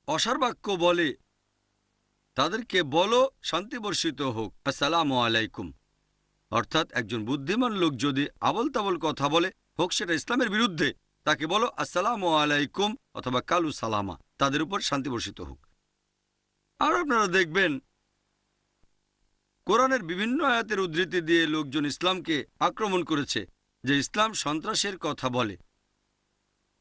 অসার বাক্য বলে তাদেরকে বলো শান্তি বর্ষিত হোক, আসসালামু আলাইকুম। অর্থাৎ একজন বুদ্ধিমান লোক যদি আবল তাবল কথা বলে, হোক সেটা ইসলামের বিরুদ্ধে, তাকে বলো আসসালামু আলাইকুম অথবা কালু সালামা, তাদের উপর শান্তি বর্ষিত হোক। আর আপনারা দেখবেন কোরআনের বিভিন্ন আয়াতের উদ্ধৃতি দিয়ে লোকজন ইসলামকে আক্রমণ করেছে যে ইসলাম সন্ত্রাসের কথা বলে।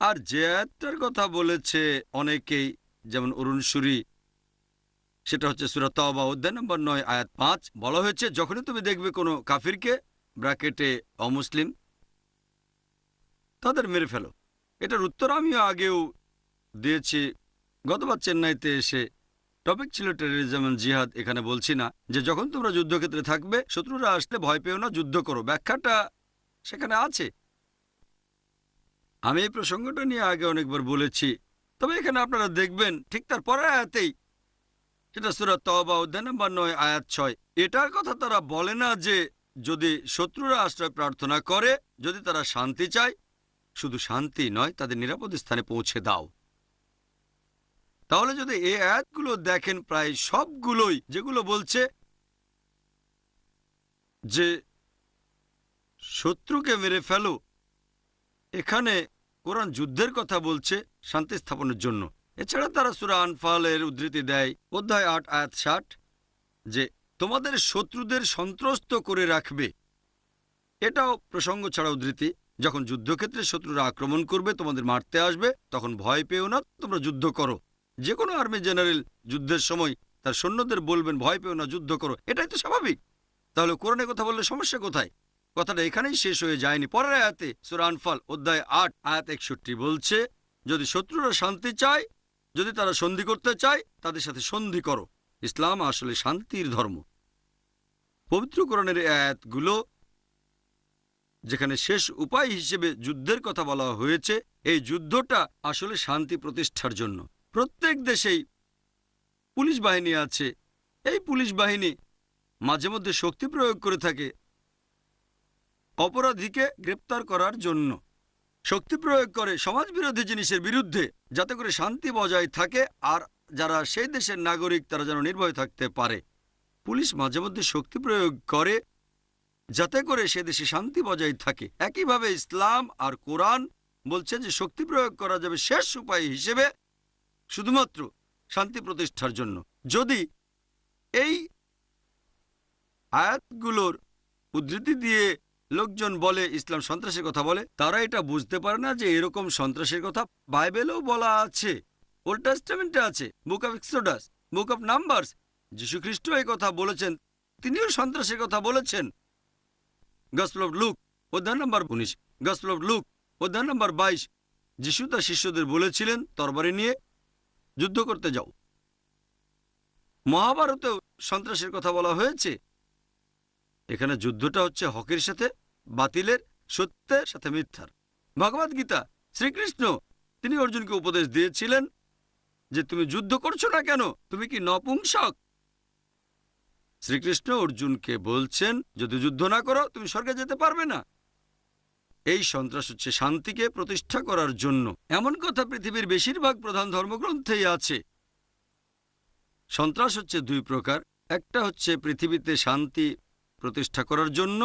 আর যে আয়াতটার কথা বলেছে অনেকেই, যেমন অরুণ সুরি, সেটা হচ্ছে সূরা তাওবা অধ্যায় নম্বর 9 আয়াত 5। বলা হয়েছে যখনই তুমি দেখবে কোনো কাফিরকে ব্র্যাকেটে অমুসলিম, তাদের মেরে ফেলো। এটার উত্তর আমিও আগেও দিয়েছি। গতবার চেন্নাইতে এসে টপিক ছিল টেররিজম এন্ড জিহাদ। এখানে বলছি না যে যখন তোমরা যুদ্ধক্ষেত্রে থাকবে শত্রুরা আসলে ভয় পেও না, যুদ্ধ করো। ব্যাখ্যাটা সেখানে আছে। আমি এই প্রসঙ্গটা নিয়ে আগে অনেকবার বলেছি, তবে এখানে আপনারা দেখবেন ঠিক তার পরের আয়াতেই, যেটা সূরা তাওবা অধ্যায় নম্বর 9 আয়াত 6, এটার কথা তারা বলে না যে যদি শত্রুরা আশ্রয় প্রার্থনা করে, যদি তারা শান্তি চায়, শুধু শান্তি নয় তাদের নিরাপদ স্থানে পৌঁছে দাও। তাহলে যদি এই আয়াতগুলো দেখেন, প্রায় সবগুলোই যেগুলো বলছে যে শত্রুকে মেরে ফেলো, এখানে কোরআন যুদ্ধের কথা বলছে শান্তি স্থাপনের জন্য। এছাড়া তারা সূরা আনফালের উদ্ধৃতি দেয় অধ্যায় 8 আয়াত 60 যে তোমাদের শত্রুদের সন্ত্রস্ত করে রাখবে। এটাও প্রসঙ্গ ছাড়া উদ্ধৃতি। যখন যুদ্ধক্ষেত্রে শত্রুরা আক্রমণ করবে, তোমাদের মারতে আসবে, তখন ভয় পেও না, তোমরা যুদ্ধ করো। যে কোনো আর্মি জেনারেল যুদ্ধের সময় তার সৈন্যদের বলবেন ভয় পেও না, যুদ্ধ করো। এটাই তো স্বাভাবিক। তাহলে কোরআনের কথা বললে সমস্যা কোথায়? কথাটা এখানেই শেষ হয়ে যায়নি। পরের আয়াতে সূরা আনফাল অধ্যায় 8 আয়াত 61 বলছে যদি শত্রুরা শান্তি চায়, যদি তারা সন্ধি করতে চায়, তাদের সাথে সন্ধি করো। ইসলাম আসলে শান্তির ধর্ম। পবিত্র কোরআনের আয়াতগুলো যেখানে শেষ উপায় হিসেবে যুদ্ধের কথা বলা হয়েছে, এই যুদ্ধটা আসলে শান্তি প্রতিষ্ঠার জন্য। প্রত্যেক দেশেই পুলিশ বাহিনী আছে। এই পুলিশ বাহিনী মাঝে মধ্যে শক্তি প্রয়োগ করে থাকে অপরাধীকে গ্রেপ্তার করার জন্য। শক্তি প্রয়োগ করে সমাজবিরোধী জিনিসের বিরুদ্ধে, যাতে করে শান্তি বজায় থাকে আর যারা সেই দেশের নাগরিক তারা যেন নির্ভয় থাকতে পারে। পুলিশ মাঝে মধ্যে শক্তি প্রয়োগ করে যাতে করে সে দেশে শান্তি বজায় থাকে। একইভাবে ইসলাম আর কোরআন বলছে যে শক্তি প্রয়োগ করা যাবে শেষ উপায় হিসেবে শুধুমাত্র শান্তি প্রতিষ্ঠার জন্য। যদি এই আয়াতগুলোর উদ্ধৃতি দিয়ে লোকজন বলে ইসলাম সন্ত্রাসের কথা বলে, তারা এটা বুঝতে পারে না যে এরকম সন্ত্রাসের কথা বাইবেলেও বলা আছে, ওল্ড টেস্টামেন্টে আছে, book of Exodus, book of numbers. যীশু খ্রিস্ট এই কথা বলেছেন, তিনিও সন্ত্রাসের কথা বলেছেন। গসপেল অফ লুক অধ্যায় নম্বর 19, গসপেল অফ লুক অধ্যায় নম্বর 22, যীশু তার শিষ্যদের বলেছিলেন তরবারি নিয়ে যুদ্ধ করতে যাও। মহাভারতেও সন্ত্রাসের কথা বলা হয়েছে। এখানে যুদ্ধটা হচ্ছে হকের সাথে বাতিলের, সত্যের সাথে মিথ্যার। ভগবদ গীতা, শ্রীকৃষ্ণ তিনি অর্জুনকে উপদেশ দিয়েছিলেন যে তুমি যুদ্ধ করছো না কেন, তুমি কি নপুংসক? শ্রীকৃষ্ণ অর্জুনকে বলছেন যদি যুদ্ধ না করো তুমি স্বর্গে যেতে পারবে না। এই সন্ত্রাস হচ্ছে শান্তিকে প্রতিষ্ঠা করার জন্য। এমন কথা পৃথিবীর বেশিরভাগ প্রধান ধর্মগ্রন্থেই আছে। সন্ত্রাস হচ্ছে দুই প্রকার, একটা হচ্ছে পৃথিবীতে শান্তি প্রতিষ্ঠা করার জন্য,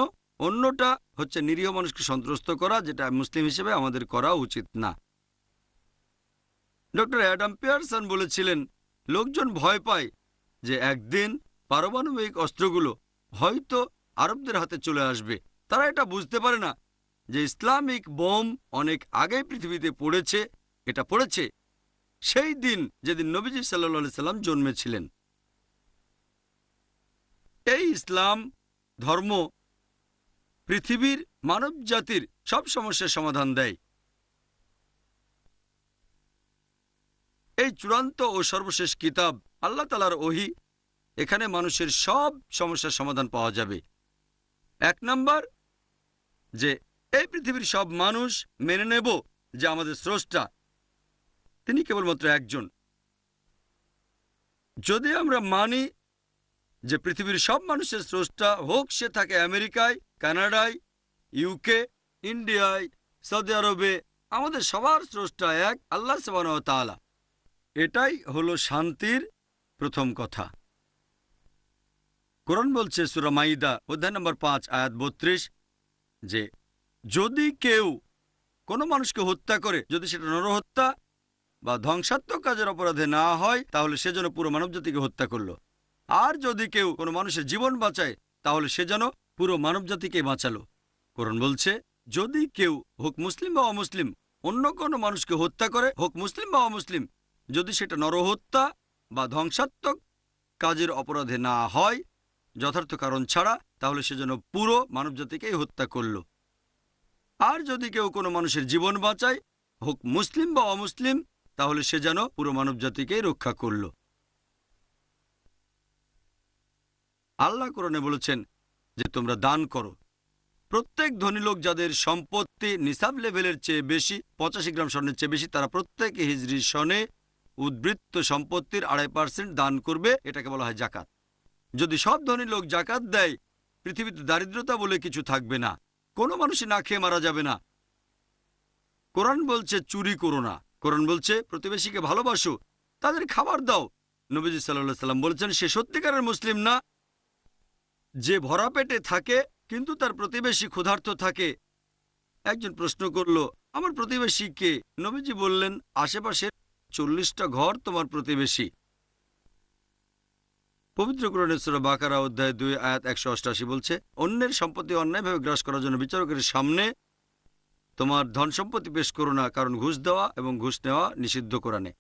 অন্যটা হচ্ছে নিরীহ মানুষকে সন্ত্রস্ত করা, যেটা মুসলিম হিসেবে আমাদের করা উচিত না। ডক্টর অ্যাডাম পিয়ারসন বলেছিলেন লোকজন ভয় পায় যে একদিন পারমাণবিক অস্ত্রগুলো হয়তো আরবদের হাতে চলে আসবে। তারা এটা বুঝতে পারে না যে ইসলামিক বোম অনেক আগেই পৃথিবীতে পড়েছে। এটা পড়েছে সেই দিন যেদিন নবীজি সাল্লাল্লাহু আলাইহি সাল্লাম জন্মেছিলেন। এই ইসলাম ধর্ম পৃথিবীর মানব জাতির সব সমস্যার সমাধান দেয়। এই চূড়ান্ত ও সর্বশেষ কিতাব আল্লাহ তাআলার ওহী, এখানে মানুষের সব সমস্যার সমাধান পাওয়া যাবে। এক নাম্বার, যে এই পৃথিবীর সব মানুষ মেনে নেব যে আমাদের স্রষ্টা তিনি কেবলমাত্র একজন। যদি আমরা মানি যে পৃথিবীর সব মানুষের স্রষ্টা, হোক সে থাকে আমেরিকায়, কানাডায়, ইউকে, ইন্ডিয়ায়, সৌদি আরবে, আমাদের সবার স্রষ্টা এক, আল্লাহ সুবহানাহু ওয়া তাআলা। এটাই হলো শান্তির প্রথম কথা। কোরআন বলছে সূরা মাইদা অধ্যায় নম্বর 5 আয়াত 32 যে যদি কেউ কোনো মানুষকে হত্যা করে, যদি সেটা নরহত্যা বা ধ্বংসাত্মক কাজের অপরাধে না হয়, তাহলে সে যেন পুরো মানবজাতিকে হত্যা করলো। আর যদি কেউ কোনো মানুষের জীবন বাঁচায়, তাহলে সে যেন পুরো মানবজাতিকে বাঁচালো। কোরআন বলছে যদি কেউ, হোক মুসলিম বা অমুসলিম, অন্য কোনো মানুষকে হত্যা করে, হোক মুসলিম বা অমুসলিম, যদি সেটা নরহত্যা বা ধ্বংসাত্মক কাজের অপরাধে না হয়, যথার্থ কারণ ছাড়া, তাহলে সে যেন পুরো মানবজাতিকেই হত্যা করল। আর যদি কেউ কোনো মানুষের জীবন বাঁচায়, হোক মুসলিম বা অমুসলিম, তাহলে সে যেন পুরো মানবজাতিকেই রক্ষা করল। আল্লাহ কোরআনে বলেছেন যে তোমরা দান করো। প্রত্যেক ধনী লোক যাদের সম্পত্তি নিসাব লেভেলের চেয়ে বেশি, 85 গ্রাম স্বর্ণের চেয়ে বেশি, তারা প্রত্যেকে হিজরি সনে উদ্বৃত্ত সম্পত্তির 2.5% দান করবে। এটাকে বলা হয় জাকাত। যদি সব ধনী লোক জাকাত দেয়, পৃথিবীতে দারিদ্রতা বলে কিছু থাকবে না, কোনো মানুষই না খেয়ে মারা যাবে না। কোরআন বলছে চুরি করো না, কোরআন বলছে প্রতিবেশীকে ভালোবাসো, তাদের খাবার দাও। নবীজি সাল্লাল্লাহু আলাইহি সাল্লাম বলেছেন সে সত্যিকারের মুসলিম না যে ভরা পেটে থাকে কিন্তু তার প্রতিবেশী ক্ষুধার্ত থাকে। একজন প্রশ্ন করল আমার প্রতিবেশী কে? নবীজি বললেন আশেপাশের 40টা ঘর তোমার প্রতিবেশী। পবিত্র কোরআনে সূরা বাকারা অধ্যায় 2 আয়াত 188 বলছে অন্যের সম্পত্তি অন্যায়ভাবে গ্রাস করার জন্য বিচারকের সামনে তোমার ধন সম্পত্তি পেশ করো না, কারণ ঘুষ দেওয়া এবং ঘুষ নেওয়া নিষিদ্ধ কোরআনে।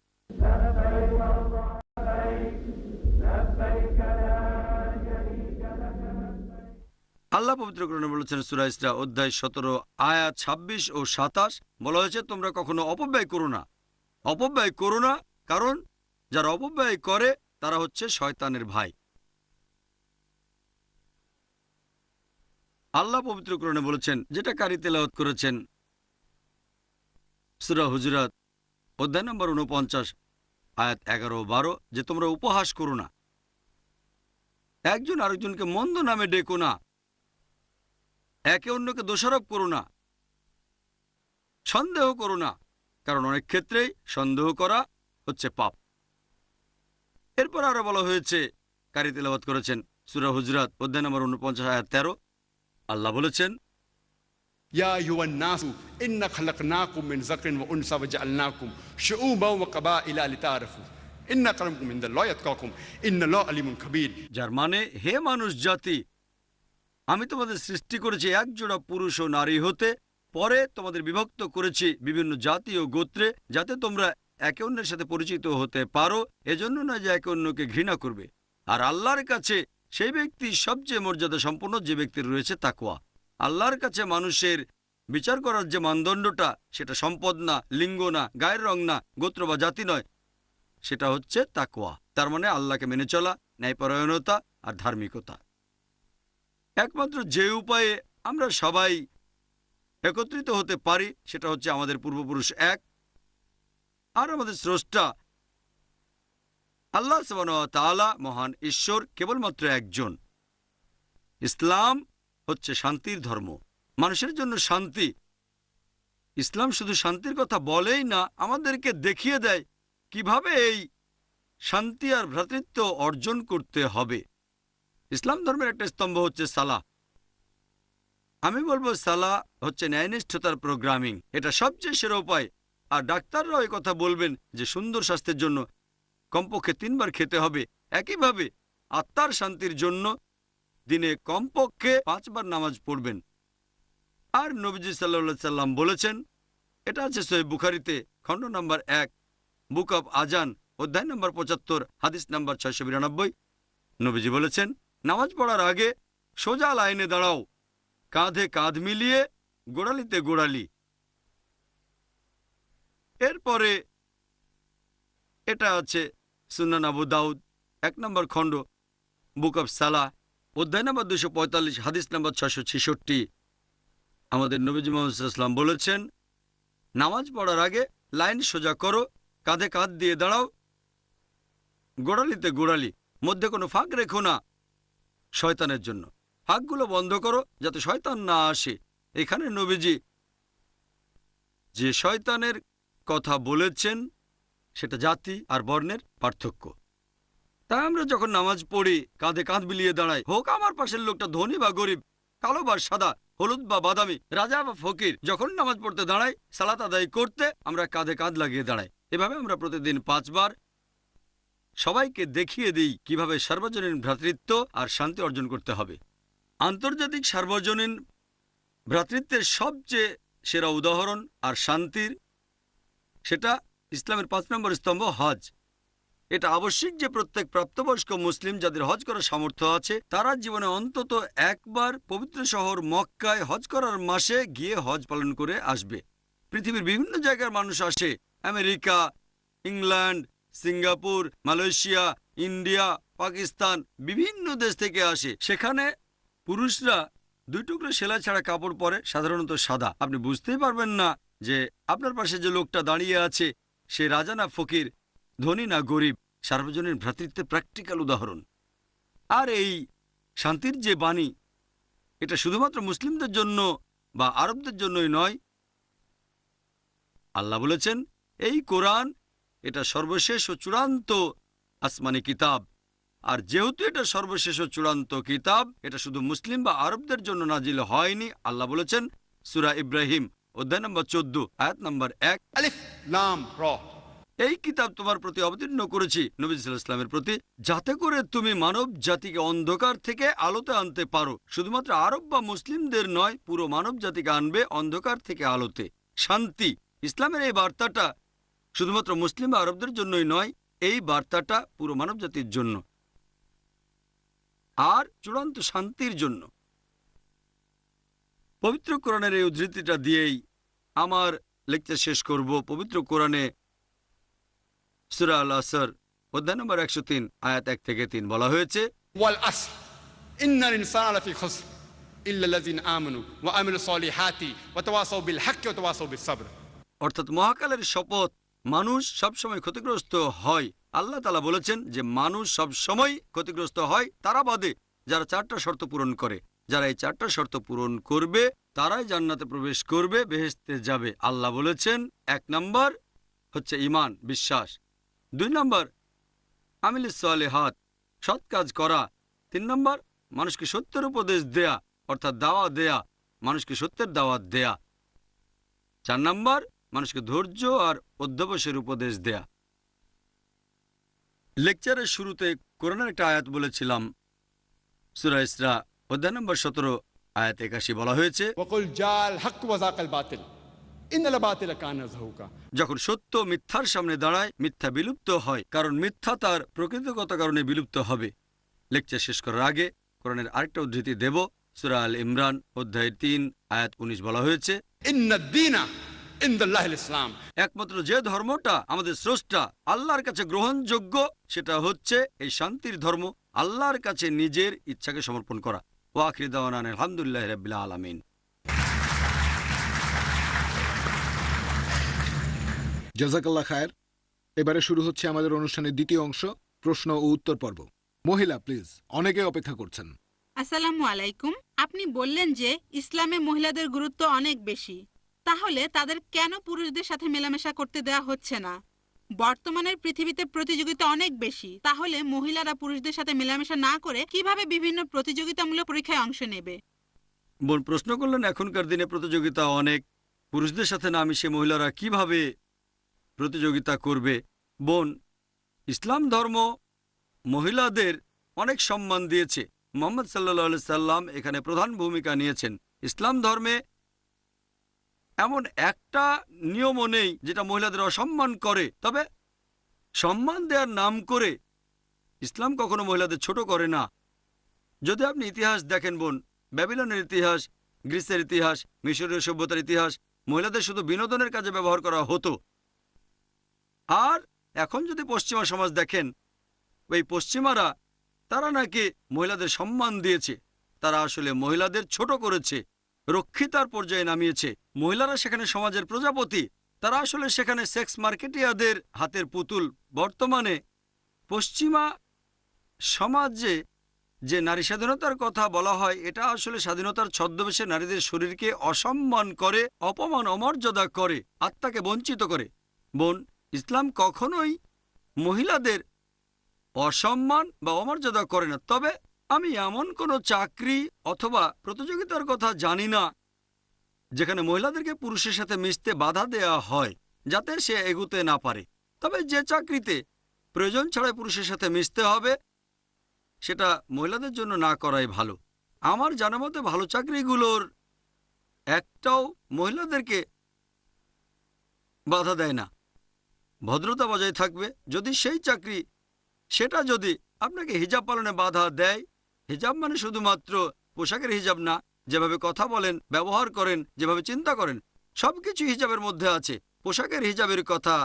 আল্লাহ পবিত্র কোরআনে বলেছেন সূরা ইসরা অধ্যায় 17 আয়াত 26 ও 27 বলা হয়েছে তোমরা কখনো অপব্যয় করো না। অপব্যয় করো না, কারণ যারা অপব্যয় করে তারা হচ্ছে শয়তানের ভাই। আল্লাহ পবিত্র কোরআনে বলেছেন, যেটা কারি তেলাওয়াত করেছেন সূরা হুজুরাত অধ্যায় নম্বর 49 আয়াত 11 ও 12, যে তোমরা উপহাস করো না, একজন আরেকজনকে মন্দ নামে ডেকো না, একে অন্যকে দোষারোপ করো না, সন্দেহ করো না, কারণ অনেক ক্ষেত্রেই সন্দেহ করা হচ্ছে পাপ। এরপর আরো বলা হয়েছে, কারি তেলাওয়াত করেছেন সূরা হুজুরাত অধ্যায় নম্বর 49 আয়াত 13, আল্লাহ বলেছেন, يا أيها الناس إنا خلقناكم من ذكر وأنثى وجعلناكم شعوبا وقبائل لتعارفوا إن أكرمكم عند الله أتقاكم إن الله عليم خبير। যার মানে, হে মানুষ জাতি, আমি তোমাদের সৃষ্টি করেছি এক জোড়া পুরুষ ও নারী হতে, পরে তোমাদের বিভক্ত করেছি বিভিন্ন জাতি ও গোত্রে, যাতে তোমরা একে অন্যের সাথে পরিচিত হতে পারো, এজন্য না যে একে অন্যকে ঘৃণা করবে। আর আল্লাহর কাছে সেই ব্যক্তি সবচেয়ে মর্যাদা সম্পন্ন যে ব্যক্তির রয়েছে তাকওয়া। আল্লাহর কাছে মানুষের বিচার করার যে মানদণ্ডটা, সেটা সম্পদ না, লিঙ্গ না, গায়ের রং না, গোত্র বা জাতি নয়, সেটা হচ্ছে তাকওয়া। তার মানে আল্লাহকে মেনে চলা, ন্যায়পরায়ণতা আর ধার্মিকতা। একমাত্র যে উপায়ে আমরা সবাই একত্রিত হতে পারি সেটা হচ্ছে আমাদের পূর্বপুরুষ এক, আর আমাদের স্রষ্টা আল্লাহ সুবহানাহু ওয়া তাআলা, মহান ঈশ্বর, কেবলমাত্র একজন। ইসলাম হচ্ছে শান্তির ধর্ম, মানুষের জন্য শান্তি। ইসলাম শুধু শান্তির কথা বলেই না, আমাদেরকে দেখিয়ে দেয় কিভাবে এই শান্তি আর ভ্রাতৃত্ব অর্জন করতে হবে। ইসলাম ধর্মের একটা স্তম্ভ হচ্ছে সালাহ। আমি বলবো সালাহ হচ্ছে ন্যায়নিষ্ঠতার প্রোগ্রামিং। এটা সবচেয়ে সেরা উপায়। আর ডাক্তাররাও এই কথা বলবেন যে সুন্দর স্বাস্থ্যের জন্য কমপক্ষে 3 বার খেতে হবে। একইভাবে আত্মার শান্তির জন্য দিনে কমপক্ষে 5 বার নামাজ পড়বেন। আর নবীজি সাল্লাল্লাহু আলাইহি সাল্লাম বলেছেন, এটা আছে সহিহ বুখারীতে, খণ্ড নম্বর 1, বুক অব আজান, অধ্যায় নম্বর 75, হাদিস নম্বর 692। নবীজি বলেছেন, নামাজ পড়ার আগে সোজা লাইনে দাঁড়াও, কাঁধে কাঁধ মিলিয়ে, গোড়ালিতে গোড়ালি। এরপরে এটা আছে সুনান আবু দাউদ, 1 নম্বর খণ্ড, বুক অব সালাহ, অধ্যায় নম্বর 245, হাদিস নম্বর 666। আমাদের নবীজি মুহাম্মদ সাল্লাল্লাহু আলাইহি ওয়াসাল্লাম বলেছেন, নামাজ পড়ার আগে লাইন সোজা করো, কাঁধে কাঁধ দিয়ে দাঁড়াও, গোড়ালিতে গোড়ালি, মধ্যে কোনো ফাঁক রেখো না শয়তানের জন্য। ফাঁকগুলো বন্ধ করো যাতে শয়তান না আসে। এখানে নবীজি যে শয়তানের কথা বলেছেন সেটা জাতি আর বর্ণের পার্থক্য। তাই আমরা যখন নামাজ পড়ি, কাঁধে কাঁধ মিলিয়ে দাঁড়াই, হোক আমার পাশের লোকটা ধনী বা গরিব, কালো বা সাদা, হলুদ বা বাদামি, রাজা বা ফকির, যখন নামাজ পড়তে দাঁড়াই, সালাত আদায় করতে আমরা কাঁধে কাঁধ লাগিয়ে দাঁড়াই। এভাবে আমরা প্রতিদিন 5 বার সবাইকে দেখিয়ে দিই কিভাবে সার্বজনীন ভ্রাতৃত্ব আর শান্তি অর্জন করতে হবে। আন্তর্জাতিক সার্বজনীন ভ্রাতৃত্বের সবচেয়ে সেরা উদাহরণ আর শান্তির, সেটা ইসলামের 5 নম্বর স্তম্ভ হজ। এটা আবশ্যিক যে প্রত্যেক প্রাপ্তবয়স্ক মুসলিম যাদের হজ করার সামর্থ্য আছে, তারা জীবনে অন্তত একবার পবিত্র শহর মক্কায় হজ করার মাসে গিয়ে হজ পালন করে আসবে। পৃথিবীর বিভিন্ন জায়গার মানুষ আসে, America, England, Singapore, Malaysia, India, Pakistan, বিভিন্ন দেশ থেকে আসে। সেখানে পুরুষরা 2 টুকরো সেলাই ছাড়া কাপড় পরে, সাধারণত সাদা। আপনি বুঝতেই পারবেন না যে আপনার পাশে যে লোকটা দাঁড়িয়ে আছে সে রাজা না ফকির, ধনী না গরিব। সার্বজনীন ভ্রাতৃত্বের প্র্যাকটিক্যাল উদাহরণ। আর এই শান্তির যে বাণী, এটা শুধুমাত্র মুসলিমদের জন্য বা আরবদের জন্যই নয়। আল্লাহ বলেছেন, এই কোরআন এটা সর্বশেষ ও চূড়ান্ত আসমানি কিতাব। আর যেহেতু এটা সর্বশেষ ও চূড়ান্ত কিতাব, এটা শুধু মুসলিম বা আরবদের জন্য নাজিল হয়নি। আল্লাহ বলেছেন সূরা ইব্রাহিম, অধ্যায় নম্বর 14, আয়াত নম্বর 1, আলিফ লাম র, এই কিতাব তোমার প্রতি অবতীর্ণ করেছি, নবী সাল্লাল্লাহু আলাইহি ওয়াসাল্লামের প্রতি, যাতে করে তুমি মানব জাতিকে অন্ধকার থেকে আলোতে আনতে পারো। শুধুমাত্র আরব বা মুসলিমদের নয়, পুরো মানব জাতিকে আনবে অন্ধকার থেকে আলোতে। শান্তি, ইসলামের এই বার্তাটা শুধুমাত্র মুসলিম বা আরবদের জন্যই নয়, এই বার্তাটা পুরো মানব জাতির জন্য আর চূড়ান্ত শান্তির জন্য। পবিত্র কোরআনের এই উদ্ধৃতিটা দিয়েই আমার লেকচার শেষ করব। পবিত্র কোরআনে সূরা আল আসর, অধ্যায় নম্বর 103, আয়াত 1 থেকে 3 বলা হয়েছে, ওয়াল আসর ইন্নাল ইনসানা লাফি খুসর ইল্লা আল্লাযিনা আমানু ওয়া আমিলুস সলিহাতি ওয়া তাওয়াসাউ বিল হাক্কি ওয়া তাওয়াসাউ বিস সাবর। অর্থাৎ মহাকালের শপথ, মানুষ সবসময় ক্ষতিগ্রস্ত হয়। আল্লাহ তাআলা বলেছেন যে মানুষ সব সময় ক্ষতিগ্রস্ত হয়, তারা বাদে যারা 4টা শর্ত পূরণ করে। যারা এই 4টা শর্ত পূরণ করবে তারাই জান্নাতে প্রবেশ করবে, বেহেশতে যাবে। আল্লাহ বলেছেন 1 নম্বর হচ্ছে ঈমান, বিশ্বাস। 2 নম্বর আমিলুস সলিহাত, সৎ কাজ করা। 3 নম্বর মানুষকে সত্যের উপদেশ দেয়া, অর্থাৎ দাওয়া দেয়া, মানুষকে সত্যের দাওয়াত দেয়া। 4 নাম্বার, মানুষকে ধৈর্য আর অধ্যবসায়ের উপদেশ দেয়া। লেকচারের শুরুতে কোরআনের একটা আয়াত বলেছিলাম, সূরা ইসরা অধ্যায় নম্বর 17 আয়াত 81 বলা হয়েছে, वकुल जाल हक वजाकल बातिल इन्नल बातिल कान ज़हूका। যখন সত্য মিথ্যার সামনে দাঁড়ায় মিথ্যা বিলুপ্ত হয়, কারণ মিথ্যা তার প্রকৃতিগত কারণে বিলুপ্ত হবে। লেকচার শেষ করার আগে কোরআনের আরেকটা উদ্ধৃতি দেব। সূরা আল ইমরান অধ্যায় 3 আয়াত 19 বলা হয়েছে, इन्न दीना इंदल्लाहिल इस्लाम। একমাত্র যে ধর্মটা আমাদের স্রষ্টা আল্লাহর কাছে গ্রহণযোগ্য সেটা হচ্ছে এই শান্তির ধর্ম, আল্লাহর কাছে নিজের ইচ্ছাকে সমর্পণ করা। ওয়া আখিরু দাওয়ানা আলহামদুলিল্লাহি রাব্বিল আলামিন। জাযাকাল্লাহ খায়ের। এবারে শুরু হচ্ছে আমাদের অনুষ্ঠানের দ্বিতীয় অংশ, প্রশ্ন ও উত্তর পর্ব। মহিলা প্লিজ, অনেকে অপেক্ষা করছেন। আসসালামু আলাইকুম। আপনি বললেন যে ইসলামে মহিলাদের গুরুত্ব অনেক বেশি, তাহলে তাদের কেন পুরুষদের সাথে মেলামেশা করতে দেওয়া হচ্ছে না? বর্তমানের পৃথিবীতে প্রতিযোগিতা অনেক বেশি, তাহলে মহিলারা পুরুষদের সাথে মেলামেশা না করে কিভাবে বিভিন্ন প্রতিযোগিতামূলক পরীক্ষায় অংশ নেবে? বোন প্রশ্ন করলেন, এখনকার দিনে প্রতিযোগিতা অনেক, পুরুষদের সাথে না মিশে মহিলারা কিভাবে প্রতিযোগিতা করবে। বোন, ইসলাম ধর্ম মহিলাদের অনেক সম্মান দিয়েছে। মুহাম্মদ সাল্লাল্লাহু আলাইহি সাল্লাম এখানে প্রধান ভূমিকা নিয়েছেন। ইসলাম ধর্মে এমন একটা নিয়মও নেই যেটা মহিলাদের অসম্মান করে, তবে সম্মান দেওয়ার নাম করে ইসলাম কখনো মহিলাদের ছোট করে না। যদি আপনি ইতিহাস দেখেন বোন, ব্যাবিলনের ইতিহাস, গ্রিসের ইতিহাস, মিশরীয় সভ্যতার ইতিহাস, মহিলাদের শুধু বিনোদনের কাজে ব্যবহার করা হতো। আর এখন যদি পশ্চিমা সমাজ দেখেন, ওই পশ্চিমারা তারা নাকি মহিলাদের সম্মান দিয়েছে, তারা আসলে মহিলাদের ছোট করেছে, রক্ষিতার পর্যায়ে নামিয়েছে। মহিলারা সেখানে সমাজের প্রজাপতি, তারা আসলে সেখানে সেক্স মার্কেটিয়াদের হাতের পুতুল। বর্তমানে পশ্চিমা সমাজে যে নারী স্বাধীনতার কথা বলা হয়, এটা আসলে স্বাধীনতার ছদ্মবেশে নারীদের শরীরকে অসম্মান করে, অপমান অমর্যাদা করে, আত্মাকে বঞ্চিত করে। বোন, ইসলাম কখনোই মহিলাদের অসম্মান বা অমর্যাদা করে না। তবে আমি এমন কোনো চাকরি অথবা প্রতিযোগিতার কথা জানি না যেখানে মহিলাদেরকে পুরুষের সাথে মিশতে বাধা দেয়া হয় যাতে সে এগুতে না পারে। তবে যে চাকরিতে প্রয়োজন ছাড়াই পুরুষের সাথে মিশতে হবে, সেটা মহিলাদের জন্য না করাই ভালো। আমার জানা মতে ভালো চাকরিগুলোর একটাও মহিলাদেরকে বাধা দেয় না, ভদ্রতা বজায় থাকবে। যদি সেই চাকরি সেটা যদি আপনাকে হিজাব পালনে বাধা দেয়, হিজাব মানে শুধুমাত্র পোশাকের হিজাব না, যেভাবে কথা বলেন, ব্যবহার করেন, যেভাবে চিন্তা করেন, সবকিছু হিজাবের মধ্যে আছে। পোশাকের হিজাবের কথা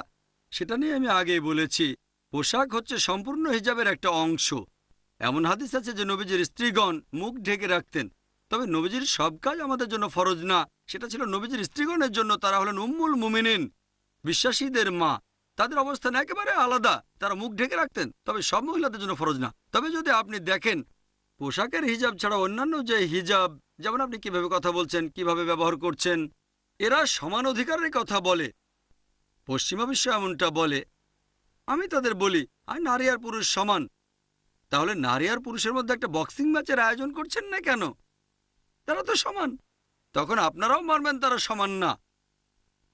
সেটা নিয়ে আমি আগেই বলেছি, পোশাক হচ্ছে সম্পূর্ণ হিজাবের একটা অংশ। এমন হাদিস আছে যে নবীজির স্ত্রীগণ মুখ ঢেকে রাখতেন, তবে নবীজির সব কাজ আমাদের জন্য ফরজ না, সেটা ছিল নবীজির স্ত্রীগণের জন্য। তারা হলেন উম্মুল মুমিনিন, বিশ্বাসীদের মা, তাদের অবস্থান একেবারে আলাদা, তারা মুখ ঢেকে রাখতেন, তবে সব মহিলাদের জন্য ফরজ না। তবে যদি আপনি দেখেন পোশাকের হিজাব ছাড়া অন্যান্য যে হিজাব, যেমন আপনি কিভাবে কথা বলছেন, কিভাবে ব্যবহার করছেন, এরা সমান অধিকারের কথা বলে। পশ্চিমা বিশ্ব এমনটা বলে। আমি তাদের বলি, আর নারী আর পুরুষ সমান। তাহলে নারী আর পুরুষের মধ্যে একটা বক্সিং ম্যাচের আয়োজন করছেন না কেন? তারা তো সমান। তখন আপনারাও মানবেন তারা সমান না।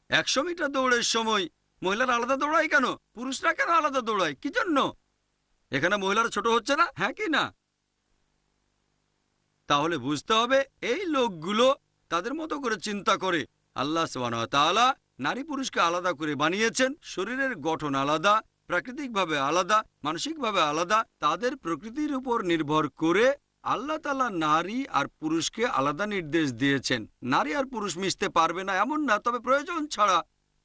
100 মিটার দৌড়ের সময় মহিলারা আলাদা দৌড়ায় কেন, পুরুষরা কেন আলাদা দৌড়ায়, কি জন্য? এখানে মহিলারা ছোট হচ্ছে না, হ্যাঁ কি না? তাহলে বুঝতে হবে এই লোকগুলো তাদের মতো করে চিন্তা করে। আল্লাহ সুবহানাহু ওয়া তাআলা নারী পুরুষকে আলাদা করে বানিয়েছেন, শরীরের গঠন আলাদা, প্রাকৃতিকভাবে আলাদা, মানসিকভাবে আলাদা। তাদের প্রকৃতির উপর নির্ভর করে আল্লাহ তাআলা নারী আর পুরুষকে আলাদা নির্দেশ দিয়েছেন। নারী আর পুরুষ মিশতে পারবে না এমন না, তবে প্রয়োজন ছাড়া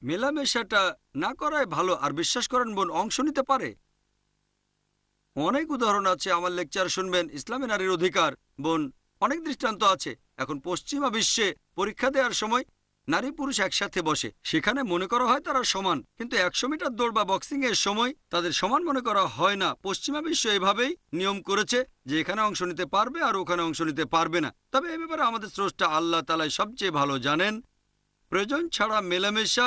মেলামেশাটা না করাই ভালো। আর বিশ্বাস করেন বোন, অংশ নিতে পারে। অনেক উদাহরণ আছে, আমার লেকচার শুনবেন, ইসলামে নারীর অধিকার। বোন, অনেক দৃষ্টান্ত আছে। এখন পশ্চিমা বিশ্বে পরীক্ষা দেওয়ার সময় নারী পুরুষ একসাথে বসে, সেখানে মনে করা হয় তারা সমান, কিন্তু 100 মিটার দৌড় বা বক্সিং এর সময় তাদের সমান মনে করা হয় না। পশ্চিমা বিশ্ব এভাবেই নিয়ম করেছে যে এখানে অংশ নিতে পারবে আর ওখানে অংশ নিতে পারবে না। তবে এ ব্যাপারে আমাদের স্রষ্টা আল্লাহ তাআলাই সবচেয়ে ভালো জানেন। প্রয়োজন ছাড়া মেলামেশা,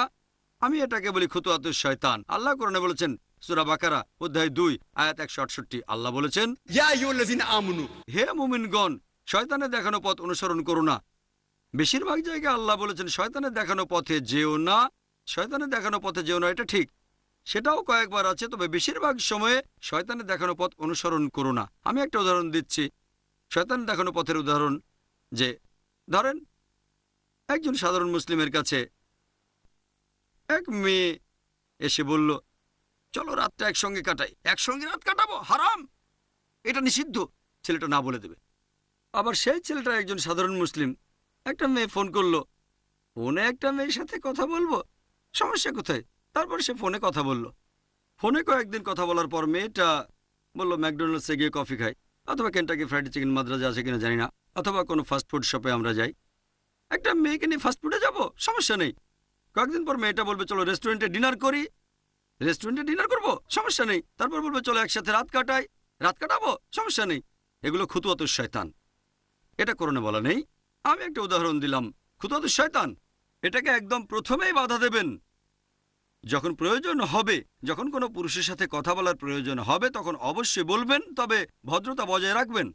আমি এটাকে বলি খুতুয়াতুশ শয়তান। আল্লাহ কোরআনে বলেছেন, সূরা বাকারা অধ্যায় 2 আয়াত 168, আল্লাহ বলেছেন, या अय्युहल्लज़ीना आमनू, হে মুমিনগণ, শয়তানের দেখানো পথ অনুসরণ করো না। বেশিরভাগ জায়গায় আল্লাহ বলেছেন শয়তানের দেখানো পথে যেও না, শয়তানের দেখানো পথে যেও না, এটা ঠিক, সেটাও কয়েকবার আছে, তবে বেশিরভাগ সময়ে শয়তানের দেখানো পথ অনুসরণ করো না। আমি একটা উদাহরণ দিচ্ছি, শয়তানের দেখানো পথের উদাহরণ, যে ধরেন একজন সাধারণ মুসলিমের কাছে এক মেয়ে এসে বলল, চলো রাতটা একসঙ্গে কাটাই। একসঙ্গে রাত কাটাবো? হারাম, এটা নিষিদ্ধ। ছেলেটা না বলে দেবে। আবার সেই ছেলেটা একজন সাধারণ মুসলিম, একটা মেয়ে ফোন করলো, ফোনে একটা মেয়ের সাথে কথা বলবো, সমস্যা কোথায়? তারপর সে ফোনে কথা বলল। ফোনে কয়েকদিন কথা বলার পর মেয়েটা বলল ম্যাকডোনাল্ডসে গিয়ে কফি খাই, অথবা কেন্টাকি ফ্রাইড চিকেন মাদ্রাজা আছে কিনা জানি না, অথবা কোনো ফাস্টফুড শপে আমরা যাই। একটা মেয়েকে নিয়ে ফাস্টফুডে যাব, সমস্যা নেই। কয়েকদিন পর মেয়েটা বলবে চলো রেস্টুরেন্টে ডিনার করি, রেস্টুরেন্টে ডিনার করবো, সমস্যা নেই। তারপর বলবে চলো একসাথে রাত কাটাই, রাত কাটাবো, সমস্যা নেই। এগুলো খুতুয়াতুশ শয়তান, এটা কোরআনে বলা নেই। আমি একটা উদাহরণ দিলাম, খুতুয়াতুশ শয়তান। এটাকে একদম প্রথমেই বাধা দেবেন। যখন প্রয়োজন হবে, যখন কোনো পুরুষের সাথে কথা বলার প্রয়োজন হবে, তখন অবশ্যই বলবেন, তবে ভদ্রতা বজায় রাখবেন।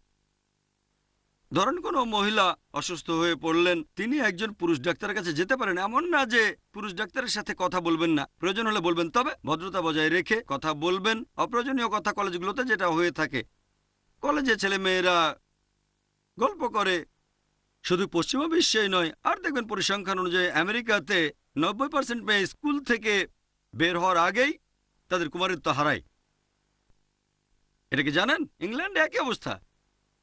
ধরেন কোনো মহিলা অসুস্থ হয়ে পড়লেন, তিনি একজন পুরুষ ডাক্তারের কাছে যেতে পারেন, এমন না যে পুরুষ ডাক্তারের সাথে কথা বলবেন না, প্রয়োজন হলে বলবেন, তবে ভদ্রতা বজায় রেখে কথা বলবেন। অপ্রয়োজনীয় কথা কলেজগুলোতে যেটা হয়ে থাকে, কলেজে ছেলে মেয়েরা গল্প করে, শুধু পশ্চিমা বিশ্বেই নয়, আর দেখবেন পরিসংখ্যান অনুযায়ী আমেরিকাতে 90% মেয়ে স্কুল থেকে বের হওয়ার আগেই তাদের কুমারিত্ব হারায়। এটা কি জানেন? ইংল্যান্ডে একই অবস্থা।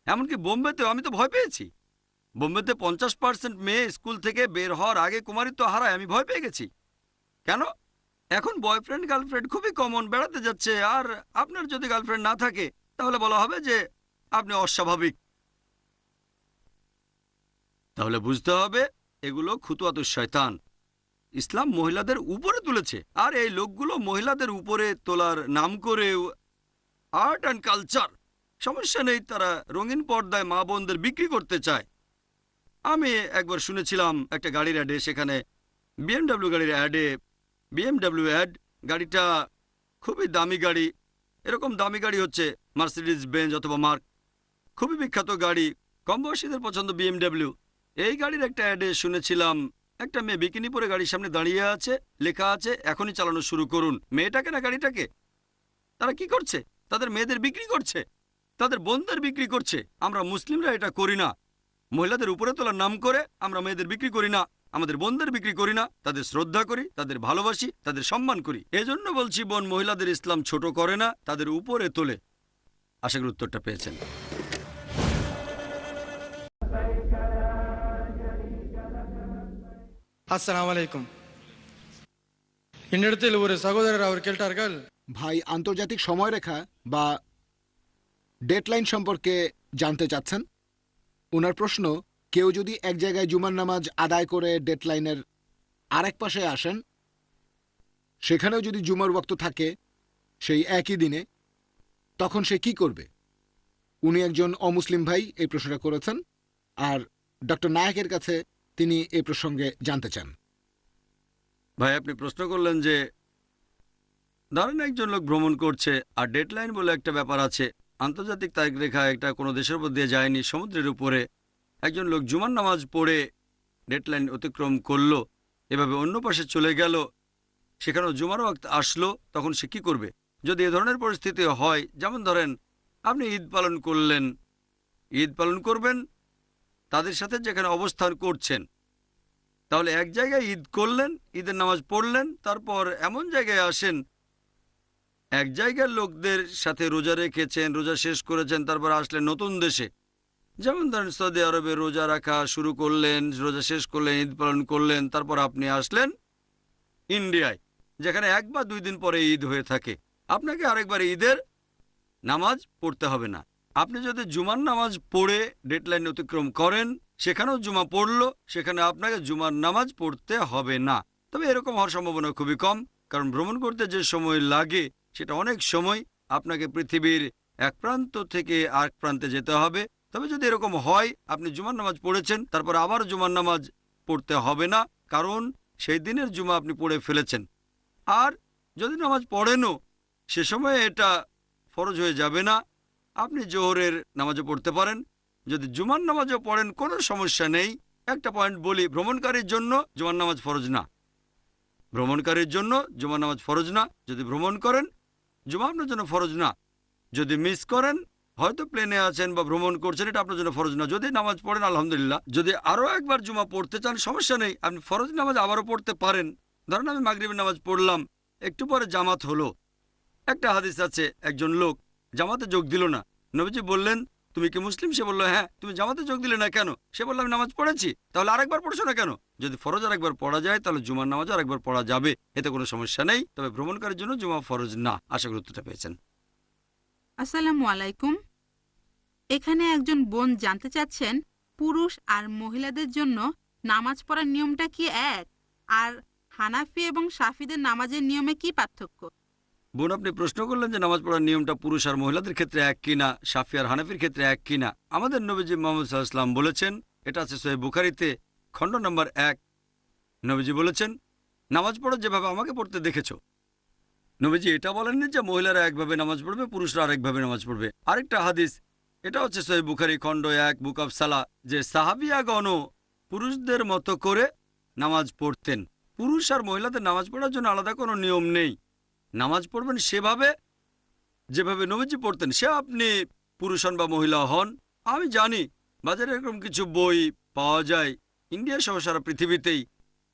এমনকি বোম্বেতেও, আমি তো ভয় পেয়েছি। বোম্বেতে 50% মেয়ে স্কুল থেকে বের হওয়ার আগে কুমারিত্ব হারায়, আমি ভয় পেয়ে গেছি। কেন? এখন বয়ফ্রেন্ড গার্লফ্রেন্ড খুবই কমন, বেড়াতে যাচ্ছে, আর আপনার যদি গার্লফ্রেন্ড না থাকে তাহলে বলা হবে যে আপনি অস্বাভাবিক। তাহলে বুঝতে হবে এগুলো খুতুয়াতুশ শয়তান। ইসলাম মহিলাদের উপরে তুলেছে, আর এই লোকগুলো মহিলাদের উপরে তোলার নাম করে আর্ট অ্যান্ড কালচার, সমস্যা নেই, তারা রঙিন পর্দায় মা বোনদের বিক্রি করতে চায়। আমি একবার শুনেছিলাম একটা গাড়ির অ্যাডে, সেখানে বিএমডাব্লিউ গাড়ির অ্যাডে, বিএমডাব্লিউ অ্যাড, গাড়িটা খুবই দামি গাড়ি, এরকম দামি গাড়ি হচ্ছে মার্সিডিজ বেঞ্জ অথবা মার্ক, খুবই বিখ্যাত গাড়ি, কম বয়সীদের পছন্দ বিএমডাব্লিউ। এই গাড়ির একটা অ্যাডে শুনেছিলাম একটা মেয়ে বিকিনি পরে গাড়ির সামনে দাঁড়িয়ে আছে, লেখা আছে এখনই চালানো শুরু করুন। মেয়েটাকে না গাড়িটাকে? তারা কি করছে? তাদের মেয়েদের বিক্রি করছে, তাদের বোনদের বিক্রি করছে। আমরা মুসলিমরা এটা করি না। মহিলাদের উপরে তোলার নাম করে আমরা মেয়েদের বিক্রি করি না, আমাদের বোনদের বিক্রি করি না, তাদের শ্রদ্ধা করি, তাদের ভালোবাসি, তাদের সম্মান করি। এজন্য বলছি বোন, মহিলাদের ইসলাম ছোট করে না, তাদের উপরে তোলে। আশা করি উত্তরটা পেয়েছেন। அஸ்ஸலாமு அலைக்கும். என்னிடத்தில் ஒரு சகோதரர் அவர் கேட்டார்கள், ভাই আন্তর্জাতিক সময়রেখা বা ডেডলাইন সম্পর্কে জানতে চাচ্ছেন। ওনার প্রশ্ন, কেউ যদি এক জায়গায় জুমার নামাজ আদায় করে ডেডলাইনের আরেক পাশে আসেন, সেখানেও যদি জুমার ওয়াক্ত থাকে সেই একই দিনে, তখন সে কি করবে? উনি একজন অমুসলিম ভাই এই প্রশ্নটা করেছেন, আর ডক্টর নায়েকের কাছে তিনি এই প্রসঙ্গে জানতে চান। ভাই আপনি প্রশ্ন করলেন যে ধরেন একজন লোক ভ্রমণ করছে, আর ডেডলাইন বলে একটা ব্যাপার আছে, আন্তর্জাতিক তারিখ রেখা, একটা কোনো দেশের উপর দিয়ে যায়নি, সমুদ্রের উপরে একজন লোক জুমার নামাজ পড়ে ডেডলাইন অতিক্রম করলো, এভাবে অন্য পাশে চলে গেল, সেখানেও জুমার ওয়াক্ত আসলো, তখন সে কী করবে? যদি এ ধরনের পরিস্থিতি হয়, যেমন ধরেন আপনি ঈদ পালন করলেন, ঈদ পালন করবেন তাদের সাথে যেখানে অবস্থান করছেন, তাহলে এক জায়গায় ঈদ করলেন, ঈদের নামাজ পড়লেন, তারপর এমন জায়গায় আসেন এক জায়গার লোকদের সাথে রোজা রেখেছেন, রোজা শেষ করেছেন, তারপর আসলেন নতুন দেশে, যেমন ধরেন সৌদি আরবে রোজা রাখা শুরু করলেন, রোজা শেষ করলেন, ঈদ পালন করলেন, তারপর আপনি আসলেন ইন্ডিয়ায়, যেখানে 1 বা 2 দিন পরে ঈদ হয়ে থাকে। আপনাকে আরেকবার ঈদের নামাজ পড়তে হবে না। আপনি যদি জুমার নামাজ পড়ে ডেডলাইন অতিক্রম করেন, সেখানেও জুমা পড়ল, সেখানে আপনাকে জুমার নামাজ পড়তে হবে না। তবে এরকম হওয়ার সম্ভাবনা খুবই কম, কারণ ভ্রমণ করতে যে সময় লাগে সেটা অনেক সময়, আপনাকে পৃথিবীর এক প্রান্ত থেকে আরেক প্রান্তে যেতে হবে। তবে যদি এরকম হয় আপনি জুমার নামাজ পড়েছেন, তারপর আবার জুমার নামাজ পড়তে হবে না, কারণ সেই দিনের জুমা আপনি পড়ে ফেলেছেন। আর যদি নামাজ পড়েনও, সে সময় এটা ফরজ হয়ে যাবে না, আপনি জোহরের নামাজও পড়তে পারেন, যদি জুমার নামাজও পড়েন কোনো সমস্যা নেই। একটা পয়েন্ট বলি, ভ্রমণকারীর জন্য জুমার নামাজ ফরজ না। ভ্রমণকারীর জন্য জুমার নামাজ ফরজ না। যদি ভ্রমণ করেন জুমা আপনার জন্য ফরজ না। যদি মিস করেন, হয়তো প্লেনে আছেন বা ভ্রমণ করছেন, এটা আপনার জন্য ফরজ না। যদি নামাজ পড়েন আলহামদুলিল্লাহ। যদি আরও একবার জুমা পড়তে চান সমস্যা নেই, আপনি ফরজ নামাজ আবারও পড়তে পারেন। ধরেন আমি মাগরিবের নামাজ পড়লাম, একটু পরে জামাত হলো। একটা হাদিস আছে, একজন লোক জামাতে যোগ দিল না। নবীজি বললেন, তুমি কি মুসলিম? সে বলল, হ্যাঁ। তুমি জামাতে যোগ দিলে না কেন? সে বলল, আমি নামাজ পড়েছি। তাহলে আরেকবার পড়ছো না কেন? যদি ফরজ আরেকবার পড়া যায় তাহলে জুমার নামাজ আরেকবার পড়া যাবে, এতে কোনো সমস্যা নেই। তবে ভ্রমণকারীর জন্য জুমা ফরজ না। আশা করি উত্তরটা পেয়েছেন। আসসালামু আলাইকুম। এখানে একজন বোন জানতে চাচ্ছেন, পুরুষ আর মহিলাদের জন্য নামাজ পড়ার নিয়মটা কি এক? আর হানাফি এবং শাফিদের নামাজের নিয়মে কি পার্থক্য? বোন, আপনি প্রশ্ন করলেন যে নামাজ পড়ার নিয়মটা পুরুষ আর মহিলাদের ক্ষেত্রে এক কিনা, শাফি আর হানাফির ক্ষেত্রে এক কিনা। আমাদের নবীজি মুহাম্মদ সাল্লাল্লাহু আলাইহি ওয়াসাল্লাম বলেছেন, এটা আছে সহিহ বুখারীতে খণ্ড নম্বর 1। নবীজি বলেছেন, নামাজ পড়ো যেভাবে আমাকে পড়তে দেখেছো। নবীজি এটা বলেননি যে মহিলারা একভাবে নামাজ পড়বে, পুরুষরা আরেকভাবে নামাজ পড়বে। আরেকটা হাদিস, এটা হচ্ছে সহিহ বুখারী খণ্ড 1 বুক অফ সালাহ, যে সাহাবিয়াগণও পুরুষদের মতো করে নামাজ পড়তেন। পুরুষ আর মহিলাদের নামাজ পড়ার জন্য আলাদা কোনো নিয়ম নেই। নামাজ পড়বেন সেভাবে যেভাবে নবীজি পড়তেন, সে আপনি পুরুষ হন বা মহিলা হন। আমি জানি বাজারে এরকম কিছু বই পাওয়া যায়, ইন্ডিয়া সহ সারা পৃথিবীতেই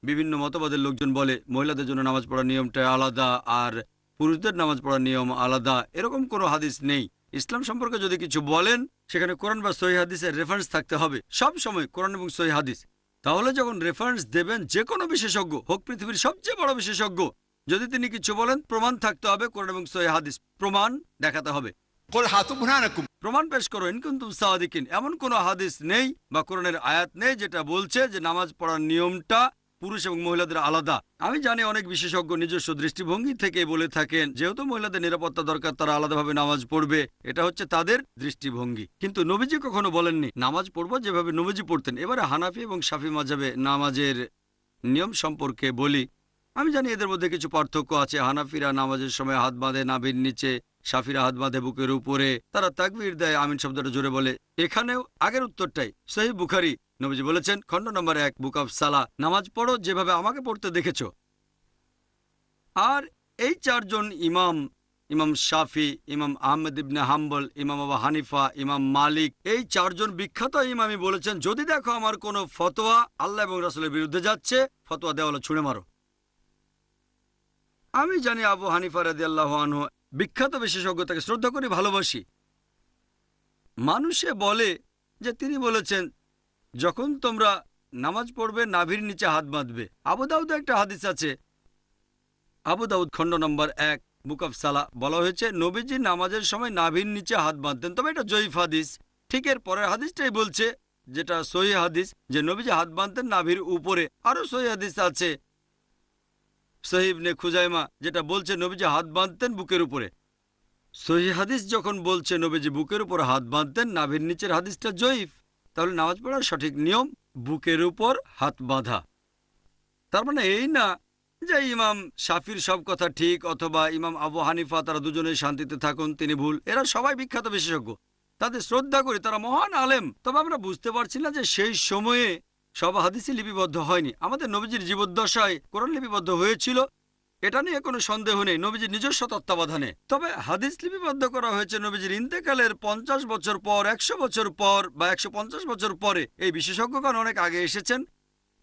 বিভিন্ন মতবাদের লোকজন বলে মহিলাদের জন্য নামাজ পড়ার নিয়মটা আলাদা আর পুরুষদের নামাজ পড়ার নিয়ম আলাদা। এরকম কোনো হাদিস নেই। ইসলাম সম্পর্কে যদি কিছু বলেন সেখানে কোরআন বা সহিহ হাদিসের রেফারেন্স থাকতে হবে, সব সময় কোরআন এবং সহিহ হাদিস। তাহলে যখন রেফারেন্স দেবেন যে কোনো বিশেষজ্ঞ হোক, পৃথিবীর সবচেয়ে বড় বিশেষজ্ঞ, যদি তিনি কিছু বলেন প্রমাণ থাকতে হবে, কোরআন এবং সহিহ হাদিস প্রমাণ দেখাতে হবে। قل هاتوا برهانكم। প্রমাণ পেশ করো ইন কুনতুম সাদিকিন। এমন কোনো হাদিস নেই বা কোরআনের আয়াত নেই যেটা বলছে যে নামাজ পড়ার নিয়মটা পুরুষ এবং মহিলাদের আলাদা। আমি জানি অনেক বিশেষজ্ঞ নিজস্ব দৃষ্টিভঙ্গি থেকে বলে থাকেন যেহেতু মহিলাদের নিরাপত্তা দরকার তারা আলাদাভাবে নামাজ পড়বে, এটা হচ্ছে তাদের দৃষ্টিভঙ্গি। কিন্তু নবীজি কখনো বলেননি নামাজ পড়বো যেভাবে নবীজি পড়তেন। এবারে হানাফি এবং শাফি মাযহাবে নামাজের নিয়ম সম্পর্কে বলি। আমি জানি এদের মধ্যে কিছু পার্থক্য আছে। হানাফিরা নামাজের সময় হাত বাঁধে নাভির নিচে, শাফিরা হাত বাঁধে বুকের উপরে, তারা তাকবীর দেয়, আমিন শব্দটা জোরে বলে। এখানেও আগের উত্তরটাই। সহিহ বুখারী, নবীজি বলেছেন খণ্ড নম্বর 1 বুক অফ সালাহ, নামাজ পড়ো যেভাবে আমাকে পড়তে দেখেছো। আর এই চারজন ইমাম, ইমাম শাফি, ইমাম আহমদ ইবনে হাম্বল, ইমাম আবু হানিফা, ইমাম মালিক, এই চারজন বিখ্যাত ইমামই বলেছেন যদি দেখো আমার কোনো ফতোয়া আল্লাহ এবং রাসূলের বিরুদ্ধে যাচ্ছে, ফতোয়া দেওয়ালে ছুঁড়ে মারো। আমি জানি আবু হানিফা রাদিয়াল্লাহু আনহু বিখ্যাত বিশেষজ্ঞ, তাকে শ্রদ্ধা করি, ভালোবাসি। মানুষে বলে যে তিনি বলেছেন যখন তোমরা নামাজ পড়বে নাভির নিচে হাত বাঁধবে। আবু দাউদে একটা হাদিস আছে, আবু দাউদ খণ্ড নম্বর 1 বুক অফ সালাহ, বলা হয়েছে নবীজি নামাজের সময় নাভির নিচে হাত বাঁধতেন। তবে এটা জয়ীফ হাদিস। ঠিক এর পরের হাদিসটাই বলছে, যেটা সহিহ হাদিস, যে নবীজি হাত বাঁধতেন নাভির উপরে। আরও সহিহ হাদিস আছে সহিহ ইবনে খুজাইমা, যেটা বলছে নবীজি হাত বাঁধতেন বুকের উপরে। সহিহ হাদিস যখন বলছে নবীজি বুকের উপর হাত বাঁধতেন, নাভির নিচের হাদিসটা জয়ীফ। তাহলে নামাজ পড়ার সঠিক নিয়ম বুকের উপর হাত বাঁধা। তার মানে এই না যে ইমাম শাফির সব কথা ঠিক অথবা ইমাম আবু হানিফা তারা দুজনেই শান্তিতে থাকুন তিনি ভুল। এরা সবাই বিখ্যাত বিশেষজ্ঞ, তাদের শ্রদ্ধা করি, তারা মহান আলেম। তবে আমরা বুঝতে পারছি না যে সেই সময়ে সব হাদিসই লিপিবদ্ধ হয়নি। আমাদের নবীজির জীবদ্দশায় কোরআন লিপিবদ্ধ হয়েছিল, এটা নিয়ে কোনো সন্দেহ নেই, নবীজির নিজস্ব তত্ত্বাবধানে। তবে হাদিস লিপিবদ্ধ করা হয়েছে নবীজির ইন্তেকালের 50 বছর পর, 100 বছর পর বা 150 বছর পরে। এই বিশেষজ্ঞগণ অনেক আগে এসেছেন।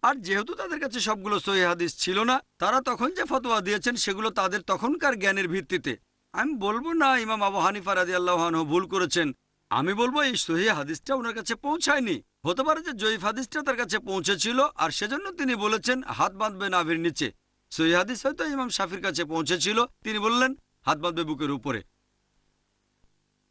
আর যেহেতু তাদের কাছে সবগুলো সহিহ হাদিস ছিল না, তারা তখন যে ফতোয়া দিয়েছেন সেগুলো তাদের তখনকার জ্ঞানের ভিত্তিতে। আমি বলবো না ইমাম আবু হানিফা রাদিয়াল্লাহু আনহু ভুল করেছেন, আমি বলবো এই সহিহ হাদিসটা ওনার কাছে পৌঁছায়নি। হতে পারে যে জয়ীফ হাদিসটা তার কাছে পৌঁছেছিল আর সেজন্য তিনি বলেছেন হাত বাঁধবে নাভির নিচে। সহিহ হাদিস হয়তো ইমাম শাফির কাছে পৌঁছেছিল, তিনি বললেন হাত বাঁধবে বুকের উপরে।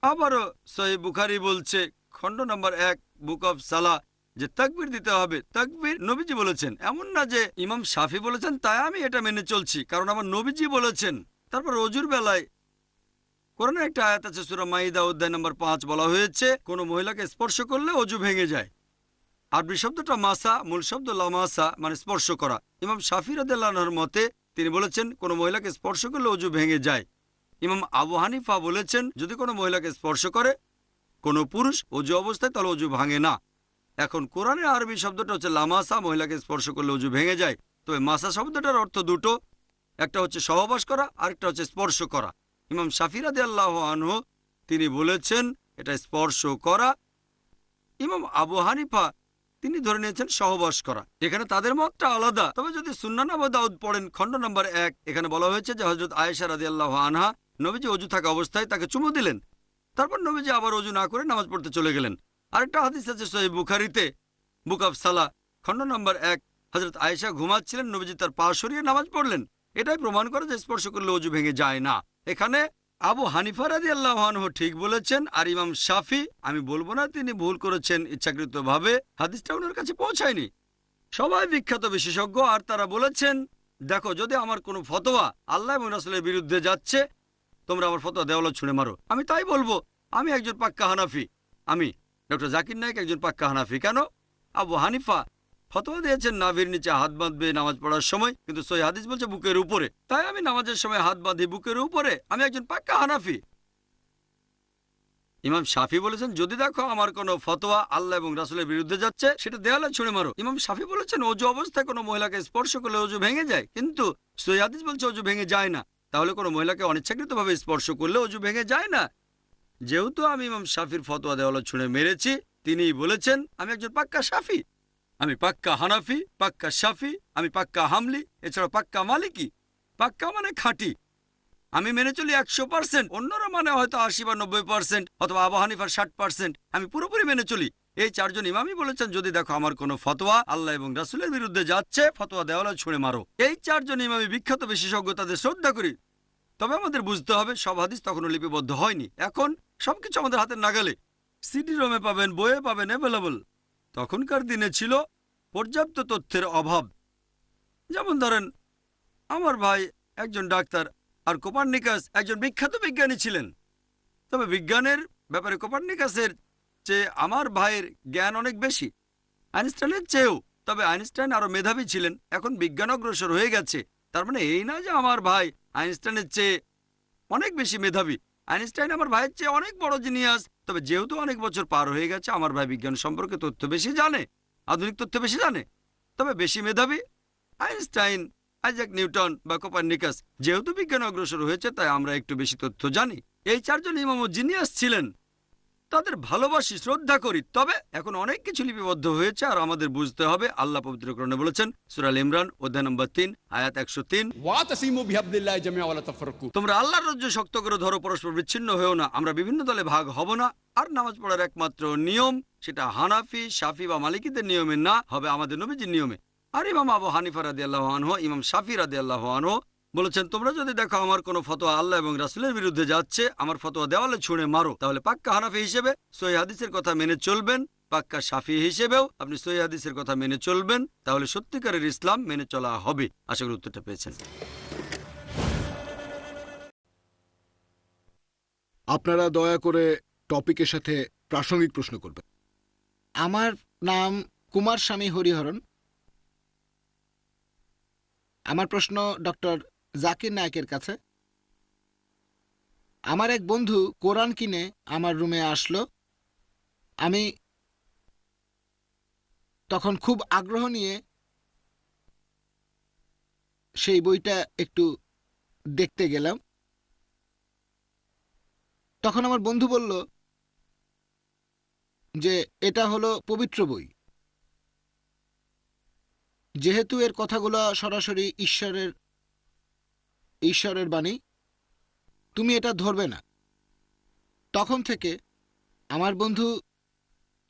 আবারও সহিহ বুখারী বলছে খণ্ড নম্বর 1 বুক অফ সালাহ যে তাকবীর দিতে হবে। তাকবীর নবীজি বলেছেন, এমন না যে ইমাম শাফি বলেছেন তাই আমি এটা মেনে চলছি, কারণ আমার নবীজি বলেছেন। তারপর অজুর বেলায় কোরআনের একটা আয়াত আছে সূরা মাইদা অধ্যায় নম্বর 5, বলা হয়েছে কোনো মহিলাকে স্পর্শ করলে অজু ভেঙে যায়। আরবি শব্দটা মাসা, মূল শব্দ লামাসা, মানে স্পর্শ করা। ইমাম শাফি রাদিয়াল্লাহু আনহুর মতে তিনি বলেছেন কোনো মহিলাকে স্পর্শ করলে অজু ভেঙে যায়। ইমাম আবু হানিফা বলেছেন যদি কোনো মহিলাকে স্পর্শ করে কোনো পুরুষ অজু অবস্থায় তাহলে অজু ভাঙে না। এখন কোরআনের আরবি শব্দটা হচ্ছে লামাসা, মহিলাকে স্পর্শ করলে অজু ভেঙে যায়। তবে মাসা শব্দটার অর্থ দুটো, একটা হচ্ছে সহবাস করা, আরেকটা হচ্ছে স্পর্শ করা। ইমাম শাফি রাদিয়াল্লাহু আনহু তিনি বলেছেন এটা স্পর্শ করা। ইমাম আবু হানিফা তিনি ধরে নিয়েছেন সহবাস করা। এখানে তাদের মতটা আলাদা। তবে যদি সুন্নান আবু দাউদ পড়েন খণ্ড নম্বর 1, এখানে বলা হয়েছে যে হযরত আয়েশা রাদিয়াল্লাহু আনহা নবীজি অজু থাকা অবস্থায় তাকে চুমু দিলেন, তারপর নবীজি আবার অজু না করে নামাজ পড়তে চলে গেলেন। আরেকটা হাদিস আছে সহিহ বুখারীতে, বুক অফ সালাহ খণ্ড নম্বর 1, হযরত আয়েশা ঘুমাচ্ছিলেন, নবীজি তার পা সরিয়ে নামাজ পড়লেন। এটাই প্রমাণ করে যে স্পর্শ করলে অজু ভেঙে যায় না। এখানে আবু হানিফা রাদিয়াল্লাহু আনহু ঠিক বলেছেন, আর ইমাম শাফি আমি বলবো না তিনি ভুল করেছেন ইচ্ছাকৃতভাবে, হাদিসটা ওনার কাছে পৌঁছায়নি। সবাই বিখ্যাত বিশেষজ্ঞ, আর তারা বলেছেন দেখো যদি আমার কোনো ফতোয়া আল্লাহ এবং রাসূলের বিরুদ্ধে যাচ্ছে তোমরা আমার ফতোয়া দেওয়ালে ছুঁড়ে মারো। আমি তাই বলবো, আমি একজন পাক্কা হানাফি। আমি ডক্টর জাকির নায়েক একজন পাক্কা হানাফি। কেন? আবু হানিফা ফতোয়া দিয়েছেন নাভির নিচে হাত বাঁধবে নামাজ পড়ার সময়, কিন্তু সহিহ হাদিস বলছে বুকের উপরে। তাই আমি নামাজের সময় হাত বাঁধি বুকের উপরে, আমি একজন পাক্কা হানাফি। ইমাম শাফি বলেছেন যদি দেখো আমার কোনো ফতোয়া আল্লাহ এবং রাসূলের বিরুদ্ধে যাচ্ছে সেটা দেওয়ালে ছুঁড়ে মারো। ইমাম শাফি বলেছেন অজু অবস্থায় কোনো মহিলাকে স্পর্শ করলে অজু ভেঙে যায়, কিন্তু সহিহ হাদিস বলছে অজু ভেঙে যায় না। তাহলে কোনো মহিলাকে অনিচ্ছাকৃতভাবে স্পর্শ করলে অজু ভেঙে যায় না। যেহেতু আমি ইমাম শাফির ফতোয়া দেওয়ালে ছুঁড়ে মেরেছি, তিনিই বলেছেন আমি একজন পাক্কা শাফি। আমি পাক্কা হানাফি, পাক্কা শাফি, আমি পাক্কা হামলি, এছাড়া পাক্কা মালিকি। পাক্কা মানে খাঁটি, আমি মেনে চলি 100%, অন্যরা মানে হয়তো 80 বা 90%, অথবা আবু হানিফার 60%। আমি পুরোপুরি মেনে চলি। এই চারজন ইমামই বলেছেন যদি দেখো আমার কোনো ফতোয়া আল্লাহ এবং রাসূলের বিরুদ্ধে যাচ্ছে ফতোয়া দেওয়ালে ছুঁড়ে মারো। এই চারজন ইমামই বিখ্যাত বিশেষজ্ঞ, তাদের শ্রদ্ধা করি। তবে আমাদের বুঝতে হবে সব হাদিস তখনও লিপিবদ্ধ হয়নি। এখন সবকিছু আমাদের হাতের নাগালে, সিডি রোমে পাবেন, বইয়ে পাবেন, অ্যাভেলেবল। তখনকার দিনে ছিল পর্যাপ্ত তথ্যের অভাব। যেমন ধরেন আমার ভাই একজন ডাক্তার, আর কোপার্নিকাস একজন বিখ্যাত বিজ্ঞানী ছিলেন। তবে বিজ্ঞানের ব্যাপারে কোপার্নিকাসের চেয়ে আমার ভাইয়ের জ্ঞান অনেক বেশি, আইনস্টাইনের চেয়েও। তবে আইনস্টাইন আরও মেধাবী ছিলেন। এখন বিজ্ঞান অগ্রসর হয়ে গেছে, তার মানে এই না যে আমার ভাই আইনস্টাইনের চেয়ে অনেক বেশি মেধাবী। আইনস্টাইন আমার ভাইয়ের চেয়ে অনেক বড় জিনিয়াস। তবে যেহেতু অনেক বছর পার হয়ে গেছে, আমার ভাই বিজ্ঞান সম্পর্কে তথ্য বেশি জানে, আধুনিক তথ্য বেশি জানে। তবে বেশি মেধাবী আইনস্টাইন, আইজাক নিউটন বা কোপার্নিকাস। যেহেতু বিজ্ঞান অগ্রসর হয়েছে তাই আমরা একটু বেশি তথ্য জানি। এই চারজন ইমামও জিনিয়াস ছিলেন, তাদের ভালোবাসি, শ্রদ্ধা করি। তবে এখন অনেক কিছু লিপিবদ্ধ হয়েছে, আর আমাদের বুঝতে হবে আল্লাহ পবিত্র কোরআনে বলেছেন সূরা আল ইমরান অধ্যায় নম্বর 3 আয়াত 103, ওয়াতাসিমু বিহাবলিল্লাহি জামিআ ওয়া লা তাফাররাকু। তোমরা আল্লাহর রজ্জু শক্ত করে ধরো, পরস্পর বিচ্ছিন্ন হয়েও না। আমরা বিভিন্ন দলে ভাগ হব না। আর নামাজ পড়ার একমাত্র নিয়ম সেটা হানাফি, শাফি বা মালিকিদের নিয়মে না, হবে আমাদের নবীজির নিয়মে। আর ইমাম আবু হানিফা রাদিয়াল্লাহু আনহু, ইমাম শাফি রাদিয়াল্লাহু আনহু বলেছেন তোমরা যদি দেখো আমার কোনো ফতোয়া আল্লাহ এবং রাসূলের বিরুদ্ধে যাচ্ছে আমার ফতোয়া দেওয়ালে ছুঁড়ে মারো। তাহলে পাক্কা হানাফি হিসেবে সহিহ হাদিসের কথা মেনে চলবেন, পাক্কা শাফি হিসেবেও আপনি সহিহ হাদিসের কথা মেনে চলবেন। তাহলে সত্যিকারের ইসলাম মেনে চলা হবে। আশা করি উত্তরটা পেয়েছেন। আপনারা দয়া করে টপিকের সাথে প্রাসঙ্গিক প্রশ্ন করবেন। আমার নাম কুমার স্বামী হরিহরন। আমার প্রশ্ন ডক্টর জাকির নায়েকের কাছে। আমার এক বন্ধু কোরআন কিনে আমার রুমে আসলো। আমি তখন খুব আগ্রহ নিয়ে সেই বইটা একটু দেখতে গেলাম। তখন আমার বন্ধু বলল যে এটা হলো পবিত্র বই, যেহেতু এর কথাগুলো সরাসরি ঈশ্বরের বাণী, তুমি এটা ধরবে না। তখন থেকে আমার বন্ধু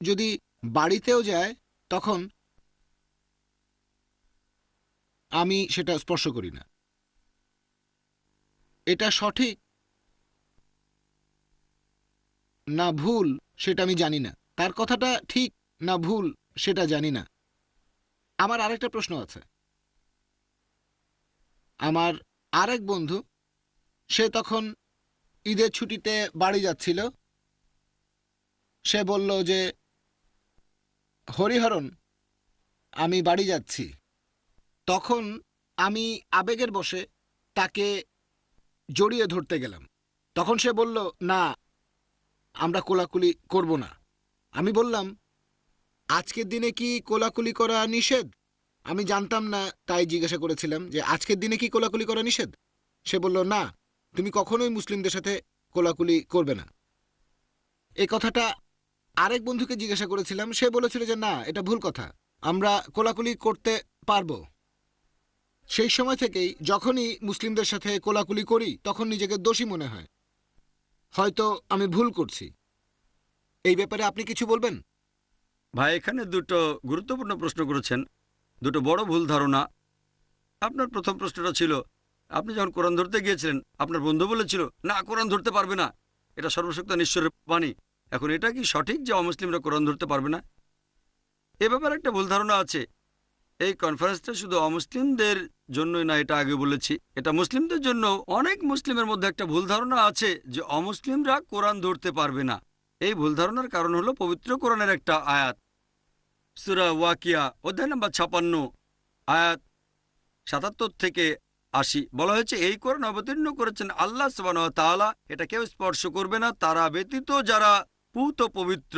যদি বাড়িতেও যায় তখন আমি সেটা স্পর্শ করি না। এটা সঠিক না ভুল সেটা আমি জানি না, তার কথাটা ঠিক না ভুল সেটা জানি না। আমার আরেকটা প্রশ্ন আছে। আমার আরেক বন্ধু, সে তখন ঈদের ছুটিতে বাড়ি যাচ্ছিল। সে বলল যে হরিহরন আমি বাড়ি যাচ্ছি। তখন আমি আবেগের বশে তাকে জড়িয়ে ধরতে গেলাম। তখন সে বলল না, আমরা কোলাকুলি করব না। আমি বললাম, আজকের দিনে কি কোলাকুলি করা নিষেধ? আমি জানতাম না, তাই জিজ্ঞাসা করেছিলাম যে আজকের দিনে কি কোলাকুলি করা নিষেধ। সে বলল, না, তুমি কখনোই মুসলিমদের সাথে কোলাকুলি করবে না। এই কথাটা আরেক বন্ধুকে জিজ্ঞাসা করেছিলাম, সে বলেছিল যে না, এটা ভুল কথা, আমরা কোলাকুলি করতে পারবো। সেই সময় থেকেই যখনই মুসলিমদের সাথে কোলাকুলি করি তখন নিজেকে দোষী মনে হয়, হয়তো আমি ভুল করছি। এই ব্যাপারে আপনি কিছু বলবেন? ভাই, এখানে দুটো গুরুত্বপূর্ণ প্রশ্ন করেছেন, দুটো বড় ভুল ধারণা। আপনার প্রথম প্রশ্নটা ছিল, আপনি যখন কোরআন ধরতে গিয়েছিলেন আপনার বন্ধু বলেছিল না, কোরআন ধরতে পারবে না, এটা সর্বশক্ত ঈশ্বরের বাণী। এখন এটা কি সঠিক যে অমুসলিমরা কোরআন ধরতে পারবে না? এ ব্যাপারে একটা ভুল ধারণা আছে। এই কনফারেন্সটা শুধু অমুসলিমদের জন্যই না, এটা আগে বলেছি, এটা মুসলিমদের জন্য। অনেক মুসলিমের মধ্যে একটা ভুল ধারণা আছে যে অমুসলিমরা কোরআন ধরতে পারবে না। এই ভুল ধারণার কারণ হলো পবিত্র কোরআনের একটা আয়াত, সূরা ওয়াকিয়া অধ্যায় নম্বর 56 আয়াত 77 থেকে 80 বলা হয়েছে, এই কোরআন অবতীর্ণ করেছেন আল্লাহ সুবহানাহু ওয়া তাআলা, এটা কেউ স্পর্শ করবে না তারা ব্যতীত যারা পূত পবিত্র।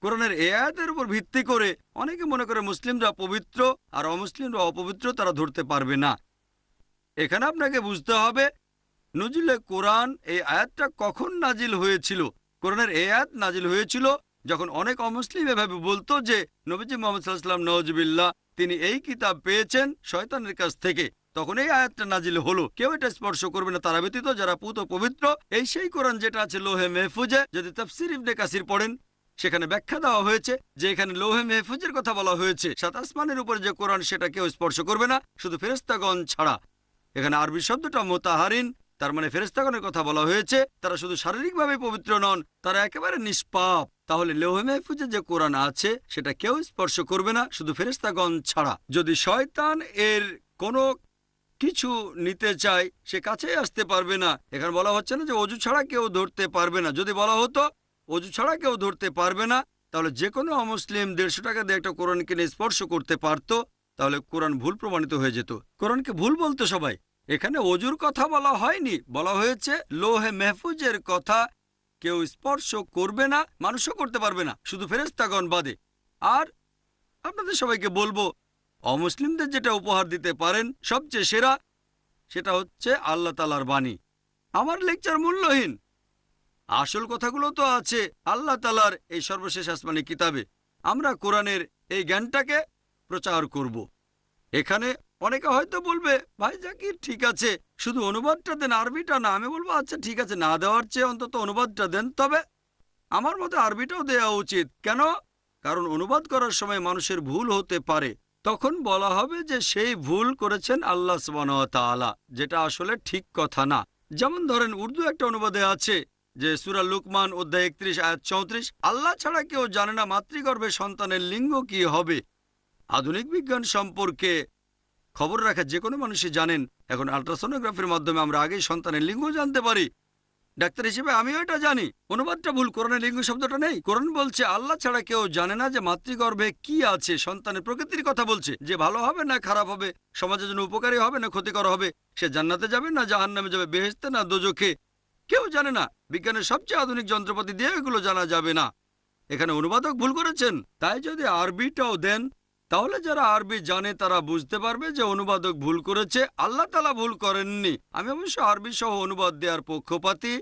কোরআনের এই আয়াতের উপর ভিত্তি করে অনেকে মনে করে মুসলিমরা পবিত্র আর অমুসলিমরা অপবিত্র, তারা ধরতে পারবে না। এখানে আপনাকে বুঝতে হবে নজুলে কোরআন এই আয়াতটা কখন নাজিল হয়েছিল। কোরআনের এই আয়াত নাজিল হয়েছিল যখন অনেক অমুসলিম এভাবে বলতো যে নবীজি মুহাম্মদ সাল্লাল্লাহু আলাইহি ওয়াসাল্লাম নওয়াজুবিল্লাহ তিনি এই কিতাব পেয়েছেন শয়তানের কাছ থেকে। তখন এই আয়াতটা নাজিল হলো, কেউ এটা স্পর্শ করবে না তারা ব্যতীত যারা পূত পবিত্র। এই সেই কোরআন যেটা আছে লোহে মেহফুজে। যদি তাফসীর ইবনে কাসির পড়েন সেখানে ব্যাখ্যা দেওয়া হয়েছে যে এখানে লোহে মেহফুজের কথা বলা হয়েছে। সাত আসমানের উপর যে কোরআন সেটা কেউ স্পর্শ করবে না শুধু ফেরেশতাগণ ছাড়া। এখানে আরবি শব্দটা মুতাহারিন, তার মানে ফেরেশতাগণের কথা বলা হয়েছে। তারা শুধু শারীরিকভাবে পবিত্র নন, তারা একেবারে নিষ্পাপ। তাহলে লোহে মেহফুজে যে কোরআন আছে সেটা কেউ স্পর্শ করবে না শুধু ফেরেশতাগণ ছাড়া। যদি শয়তান এর কোনো কিছু নিতে চায় সে কাছেই আসতে পারবে না। এখানে বলা হচ্ছে না যে অজু ছাড়া কেউ ধরতে পারবে না। যদি বলা হতো অজু ছাড়া কেউ ধরতে পারবে না, তাহলে যে কোনো অমুসলিম 150 টাকা দিয়ে একটা কোরআন কিনে স্পর্শ করতে পারত, তাহলে কোরআন ভুল প্রমাণিত হয়ে যেত। কোরআনকে ভুল বলতো সবাই। এখানে অজুর কথা বলা হয়নি, বলা হয়েছে লোহে মেহফুজের কথা কেউ স্পর্শ করবে না, মানুষও করতে পারবে না শুধু ফেরেশতাগণ বাদে। আর আপনাদের সবাইকে বলবো, অমুসলিমদের যেটা উপহার দিতে পারেন সবচেয়ে সেরা, সেটা হচ্ছে আল্লাহ তাআলার বাণী। আমার লেকচার মূল্যহীন, আসল কথাগুলো তো আছে আল্লাহ তাআলার এই সর্বশেষ আসমানি কিতাবে। আমরা কোরআনের এই জ্ঞানটাকে প্রচার করব। এখানে অনেকে হয়তো বলবে, ভাই জাকির ঠিক আছে, শুধু অনুবাদটা দেন, আরবিটা না। আমি বলবো আচ্ছা ঠিক আছে, না দেওয়ার চেয়ে অন্তত অনুবাদটা দেন। তবে আমার মতে আরবিটাও দেওয়া উচিত। কেন? কারণ অনুবাদ করার সময় মানুষের ভুল হতে পারে, তখন বলা হবে যে সেই ভুল করেছেন আল্লাহ সুবহানাহু ওয়া তাআলা, যেটা আসলে ঠিক কথা না। যেমন ধরেন উর্দু একটা অনুবাদে আছে যে সূরা লুকমান অধ্যায় 31 আয়াত 34, আল্লাহ ছাড়া কেউ জানে না মাতৃগর্ভে সন্তানের লিঙ্গ কি হবে। আধুনিক বিজ্ঞান সম্পর্কে খবর রাখা যে কোনো মানুষই জানেন, এখন আল্ট্রাসোনোগ্রাফির মাধ্যমে আমরা আগেই সন্তানের লিঙ্গ জানতে পারি। ডাক্তার হিসেবে আমিও এটা জানি। অনুবাদটা ভুল, কোরআনে লিঙ্গ শব্দটা নেই। কোরআন বলছে আল্লাহ ছাড়া কেউ জানে না যে মাতৃগর্ভে কি আছে, সন্তানের প্রকৃতির কথা বলছে, যে ভালো হবে না খারাপ হবে, সমাজের জন্য উপকারী হবে না ক্ষতিকর হবে, সে জান্নাতে যাবে না জাহান্নামে যাবে, বেহেশতে না দোজখে, কেউ জানে না। বিজ্ঞানের সবচেয়ে আধুনিক যন্ত্রপাতি দিয়ে এগুলো জানা যাবে না। এখানে অনুবাদক ভুল করেছেন। তাই যদি আরবিটাও দেন তাহলে যারা আরবি জানে তারা বুঝতে পারবে যে অনুবাদক ভুল করেছে, আল্লাহ তাআলা ভুল করেননি। আমি অবশ্য আরবি সহ অনুবাদ দেওয়ার পক্ষপাতী।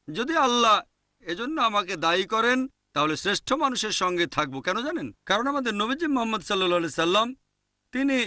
যদি আল্লাহ এজন্য আমাকে দায়ী করেন তাহলে শ্রেষ্ঠ মানুষের সঙ্গে থাকবো। কেন জানেন? কারণ আমাদের নবীজি মুহাম্মদ সাল্লাল্লাহু আলাইহি সাল্লাম তিনি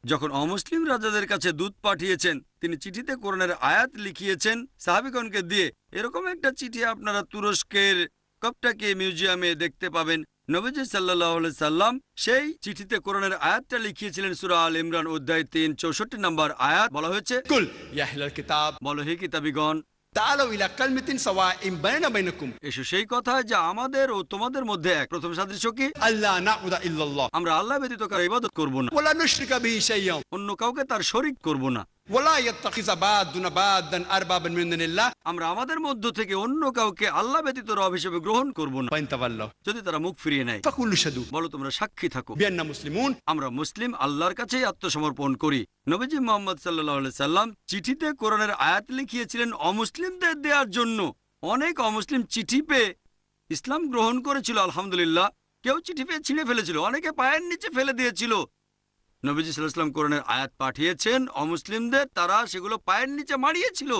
যখন অমুসলিম রাজাদের কাছে দূত পাঠিয়েছেন, তিনি চিঠিতে কোরআনের আয়াত লিখিয়েছেন সাহাবীগণকে দিয়ে। এরকম একটা চিঠি আপনারা তুরস্কের কপটাকি মিউজিয়ামে দেখতে পাবেন। নবীজি সাল্লাল্লাহু আলাইহি সাল্লাম সেই চিঠিতে কোরআনের আয়াতটা লিখিয়েছিলেন সূরা আল ইমরান অধ্যায় 3 64 নম্বর আয়াত। বলা হয়েছে, কুল ইয়া আহলাল কিতাব বলো হে কিতাবীগণ, তাআলাউ ইলা কালিমাতিন সাওয়াইন বাইনা বাইনাকুম, এসো সেই কথা যা আমাদের ও তোমাদের মধ্যে এক। প্রথম সাদৃশ্য কি? আল্লাহ না'বুদা ইল্লাল্লাহ, আমরা আল্লাহ ব্যতীত কারো ইবাদত করব না, ওয়ালা নুশরিকা বিহি শাইয়্যান, অন্য কাউকে তার শরীক করব না। ওয়ালা ইয়াত্তাখিযা বা'দুনা বা'দান আরবাবান মিন দুনিল্লাহ, আমরা আমাদের মধ্য থেকে অন্য কাউকে আল্লাহ ব্যতীত রব হিসেবে গ্রহণ করব না। ওয়াইন তাওয়াল্লাহ, যদি তারা মুখ ফিরিয়ে নেয় ফাকুলু শাদু, বলো তোমরা সাক্ষী থাকো বিআন্না মুসলিমুন, আমরা মুসলিম, আল্লাহর কাছেই আত্মসমর্পণ করি। নবীজি মুহাম্মদ সাল্লাল্লাহু আলাইহি সাল্লাম চিঠিতে কোরআনের আয়াত লিখিয়েছিলেন অমুসলিমদের দেওয়ার জন্য। অনেক অমুসলিম চিঠি পেয়ে ইসলাম গ্রহণ করেছিল, আলহামদুলিল্লাহ। কেউ চিঠি পেয়ে ছিঁড়ে ফেলেছিল, অনেকে পায়ের নিচে ফেলে দিয়েছিল। নবীজি সাল্লাল্লাহু আলাইহি ওয়াসাল্লাম কোরআনের আয়াত পাঠিয়েছেন অমুসলিমদের, তারা সেগুলো পায়ের নিচে মারিয়েছিল।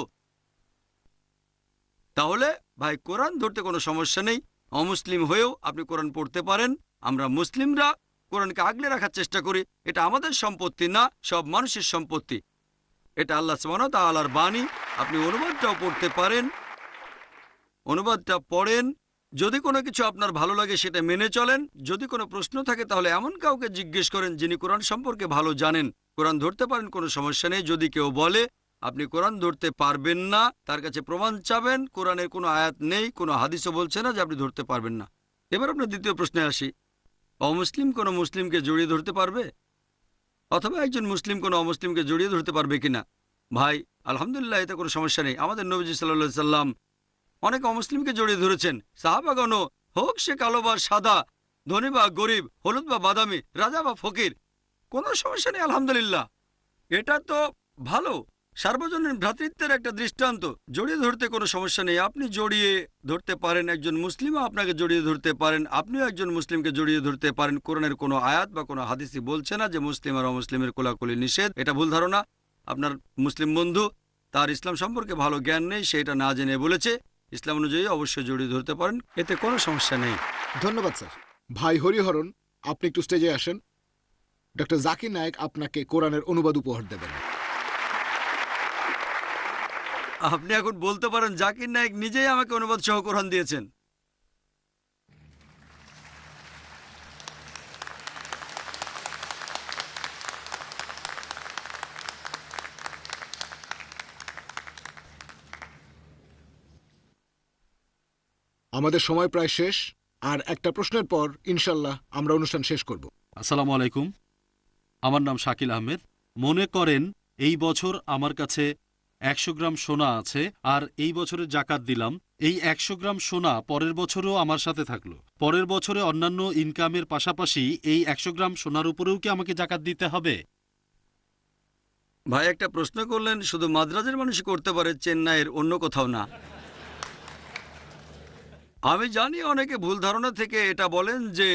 তাহলে ভাই কোরআন ধরতে কোনো সমস্যা নেই। অমুসলিম হয়েও আপনি কোরআন পড়তে পারেন। আমরা মুসলিমরা কোরআনকে আগলে রাখার চেষ্টা করি। এটা আমাদের সম্পত্তি না, সব মানুষের সম্পত্তি। এটা আল্লাহ সুবহানাহু ওয়া তাআলার বাণী। আপনি অনুবাদটাও পড়তে পারেন, অনুবাদটা পড়েন। যদি কোনো কিছু আপনার ভালো লাগে সেটা মেনে চলেন। যদি কোনো প্রশ্ন থাকে তাহলে এমন কাউকে জিজ্ঞেস করেন যিনি কোরআন সম্পর্কে ভালো জানেন। কোরআন ধরতে পারেন, কোনো সমস্যা নেই। যদি কেউ বলে আপনি কোরআন ধরতে পারবেন না, তার কাছে প্রমাণ চাবেন। কোরআনের কোনো আয়াত নেই, কোনো হাদিসও বলছে না যে আপনি ধরতে পারবেন না। এবার আপনার দ্বিতীয় প্রশ্নে আসি, অমুসলিম কোনো মুসলিমকে জড়িয়ে ধরতে পারবে, অথবা একজন মুসলিম কোনো অমুসলিমকে জড়িয়ে ধরতে পারবে কিনা? ভাই আলহামদুলিল্লাহ, এতে কোনো সমস্যা নেই। আমাদের নবীজি সাল্লাল্লাহু আলাইহি সাল্লাম অনেক অমুসলিমকে জড়িয়ে ধরেছেন। সাহাবাগণ, হোক সে কালো বা সাদা, ধনী বা গরিব, হলুদ বা বাদামি, রাজা বা ফকির, কোনো সমস্যা নেই আলহামদুলিল্লাহ। এটা তো ভালো, সার্বজনীন ভ্রাতৃত্বের একটা দৃষ্টান্ত। জড়িয়ে ধরতে কোনো সমস্যা নেই। আপনি জড়িয়ে ধরতে পারেন, একজন মুসলিমও আপনাকে জড়িয়ে ধরতে পারেন, আপনিও একজন মুসলিমকে জড়িয়ে ধরতে পারেন। কোরআনের কোনো আয়াত বা কোনো হাদিসই বলছে না যে মুসলিম আর অমুসলিমের কোলাকুলি নিষেধ। এটা ভুল ধারণা। আপনার মুসলিম বন্ধু, তার ইসলাম সম্পর্কে ভালো জ্ঞান নেই, সেটা না জেনে বলেছে। ইসলাম অনুযায়ী অবশ্যই জড়িয়ে ধরতে পারেন, এতে কোনো সমস্যা নেই। ধন্যবাদ স্যার। ভাই হরিহরণ, আপনি একটু স্টেজে আসেন। ডক্টর জাকির নায়েক আপনাকে কোরআনের অনুবাদ উপহার দেবেন। আপনি এখন বলতে পারেন জাকির নায়েক নিজেই আমাকে অনুবাদ সহ কোরআন দিয়েছেন। আমাদের সময় প্রায় শেষ, আর একটা প্রশ্নের পর ইনশাল্লাহ আমরা অনুষ্ঠান শেষ করব। আসসালামু আলাইকুম, আমার নাম শাকিল আহমেদ। মনে করেন এই বছর আমার কাছে 100 গ্রাম সোনা আছে, আর এই বছরে জাকাত দিলাম। এই 100 গ্রাম সোনা পরের বছরও আমার সাথে থাকলো। পরের বছরে অন্যান্য ইনকামের পাশাপাশি এই 100 গ্রাম সোনার উপরেও কি আমাকে জাকাত দিতে হবে? ভাই একটা প্রশ্ন করলেন, শুধু মাদ্রাজের মানুষই করতে পারে, চেন্নাইয়ের অন্য কোথাও না। আমি জানি অনেকে ভুল ধারণা থেকে এটা বলেন যে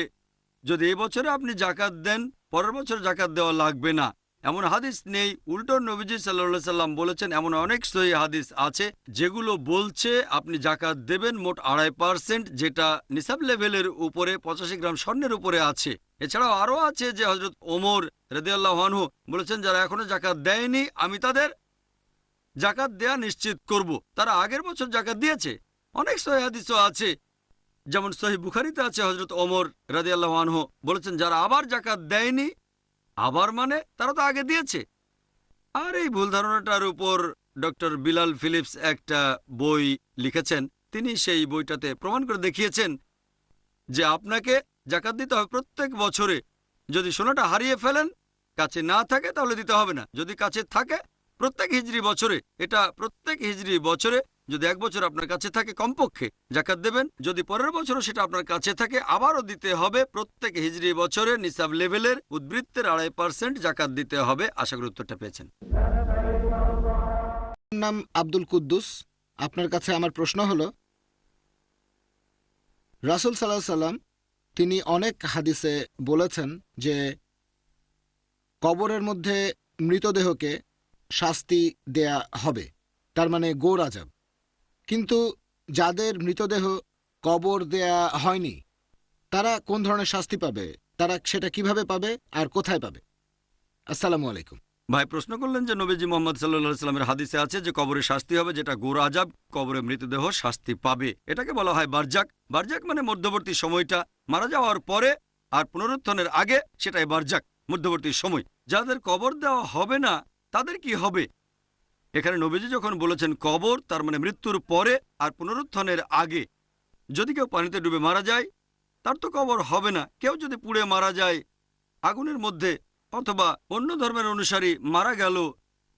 যদি এই বছরে আপনি জাকাত দেন পরের বছর জাকাত দেওয়া লাগবে না। এমন হাদিস নেই। উল্টো নবীজি সাল্লাল্লাহু আলাইহি সাল্লাম বলেছেন, এমন অনেক সহিহ হাদিস আছে যেগুলো বলছে আপনি জাকাত দেবেন মোট 2.5%, যেটা নিসাব লেভেলের উপরে 85 গ্রাম স্বর্ণের উপরে আছে। এছাড়াও আরও আছে যে হযরত ওমর রাদিয়াল্লাহু আনহু বলেছেন, যারা এখনো জাকাত দেয়নি আমি তাদের জাকাত দেয়া নিশ্চিত করব। তারা আগের বছর জাকাত দিয়েছে। অনেক সহিহ হাদিসও আছে, যেমন সহিহ বুখারীতে আছে, হযরত ওমর রাদিয়াল্লাহু আনহু বলেছেন, যারা আবার জাকাত দেয়নি, আবার মানে তারা তো আগে দিয়েছে। আর এই ভুল ধারণাটার উপর ডক্টর বিলাল ফিলিপস একটা বই লিখেছেন। তিনি সেই বইটাতে প্রমাণ করে দেখিয়েছেন যে আপনাকে জাকাত দিতে হবে প্রত্যেক বছরে। যদি সোনাটা হারিয়ে ফেলেন, কাছে না থাকে, তাহলে দিতে হবে না। যদি কাছে থাকে, প্রত্যেক হিজরি বছরে, এটা প্রত্যেক হিজরি বছরে যদি এক বছর আপনার কাছে থাকে কমপক্ষে জাকাত দেবেন। যদি পরের বছরও সেটা আপনার কাছে থাকে, আবারও দিতে হবে। প্রত্যেক হিজরি বছরে নিসাব লেভেলের উদ্বৃত্তের 2.5% জাকাত দিতে হবে। আশা করি উত্তরটা পেয়েছেন। নাম আব্দুল কুদ্দুস। আপনার কাছে আমার প্রশ্ন হলো, রাসূল সাল্লাল্লাহু আলাইহি সাল্লাম তিনি অনেক হাদিসে বলেছেন যে কবরের মধ্যে মৃতদেহকে শাস্তি দেয়া হবে, তার মানে গোর আযাব। কিন্তু যাদের মৃতদেহ কবর দেয়া হয়নি তারা কোন ধরনের শাস্তি পাবে, তারা সেটা কিভাবে পাবে আর কোথায় পাবে? আসসালামু আলাইকুম। ভাই প্রশ্ন করলেন যে নবীজি মুহাম্মদ সাল্লাল্লাহু আলাইহি সাল্লামের হাদিসে আছে যে কবরে শাস্তি হবে, যেটা গোর আযাব, কবরে মৃতদেহ শাস্তি পাবে। এটাকে বলা হয় বারজাক। বারজাক মানে মধ্যবর্তী সময়টা, মারা যাওয়ার পরে আর পুনরুত্থানের আগে, সেটাই বারজাক, মধ্যবর্তী সময়। যাদের কবর দেওয়া হবে না তাদের কি হবে? এখানে নবীজি যখন বলেছেন কবর, তার মানে মৃত্যুর পরে আর পুনরুত্থানের আগে। যদি কেউ পানিতে ডুবে মারা যায় তার তো কবর হবে না। কেউ যদি পুড়ে মারা যায় আগুনের মধ্যে, অথবা অন্য ধর্মের অনুসারী মারা গেল,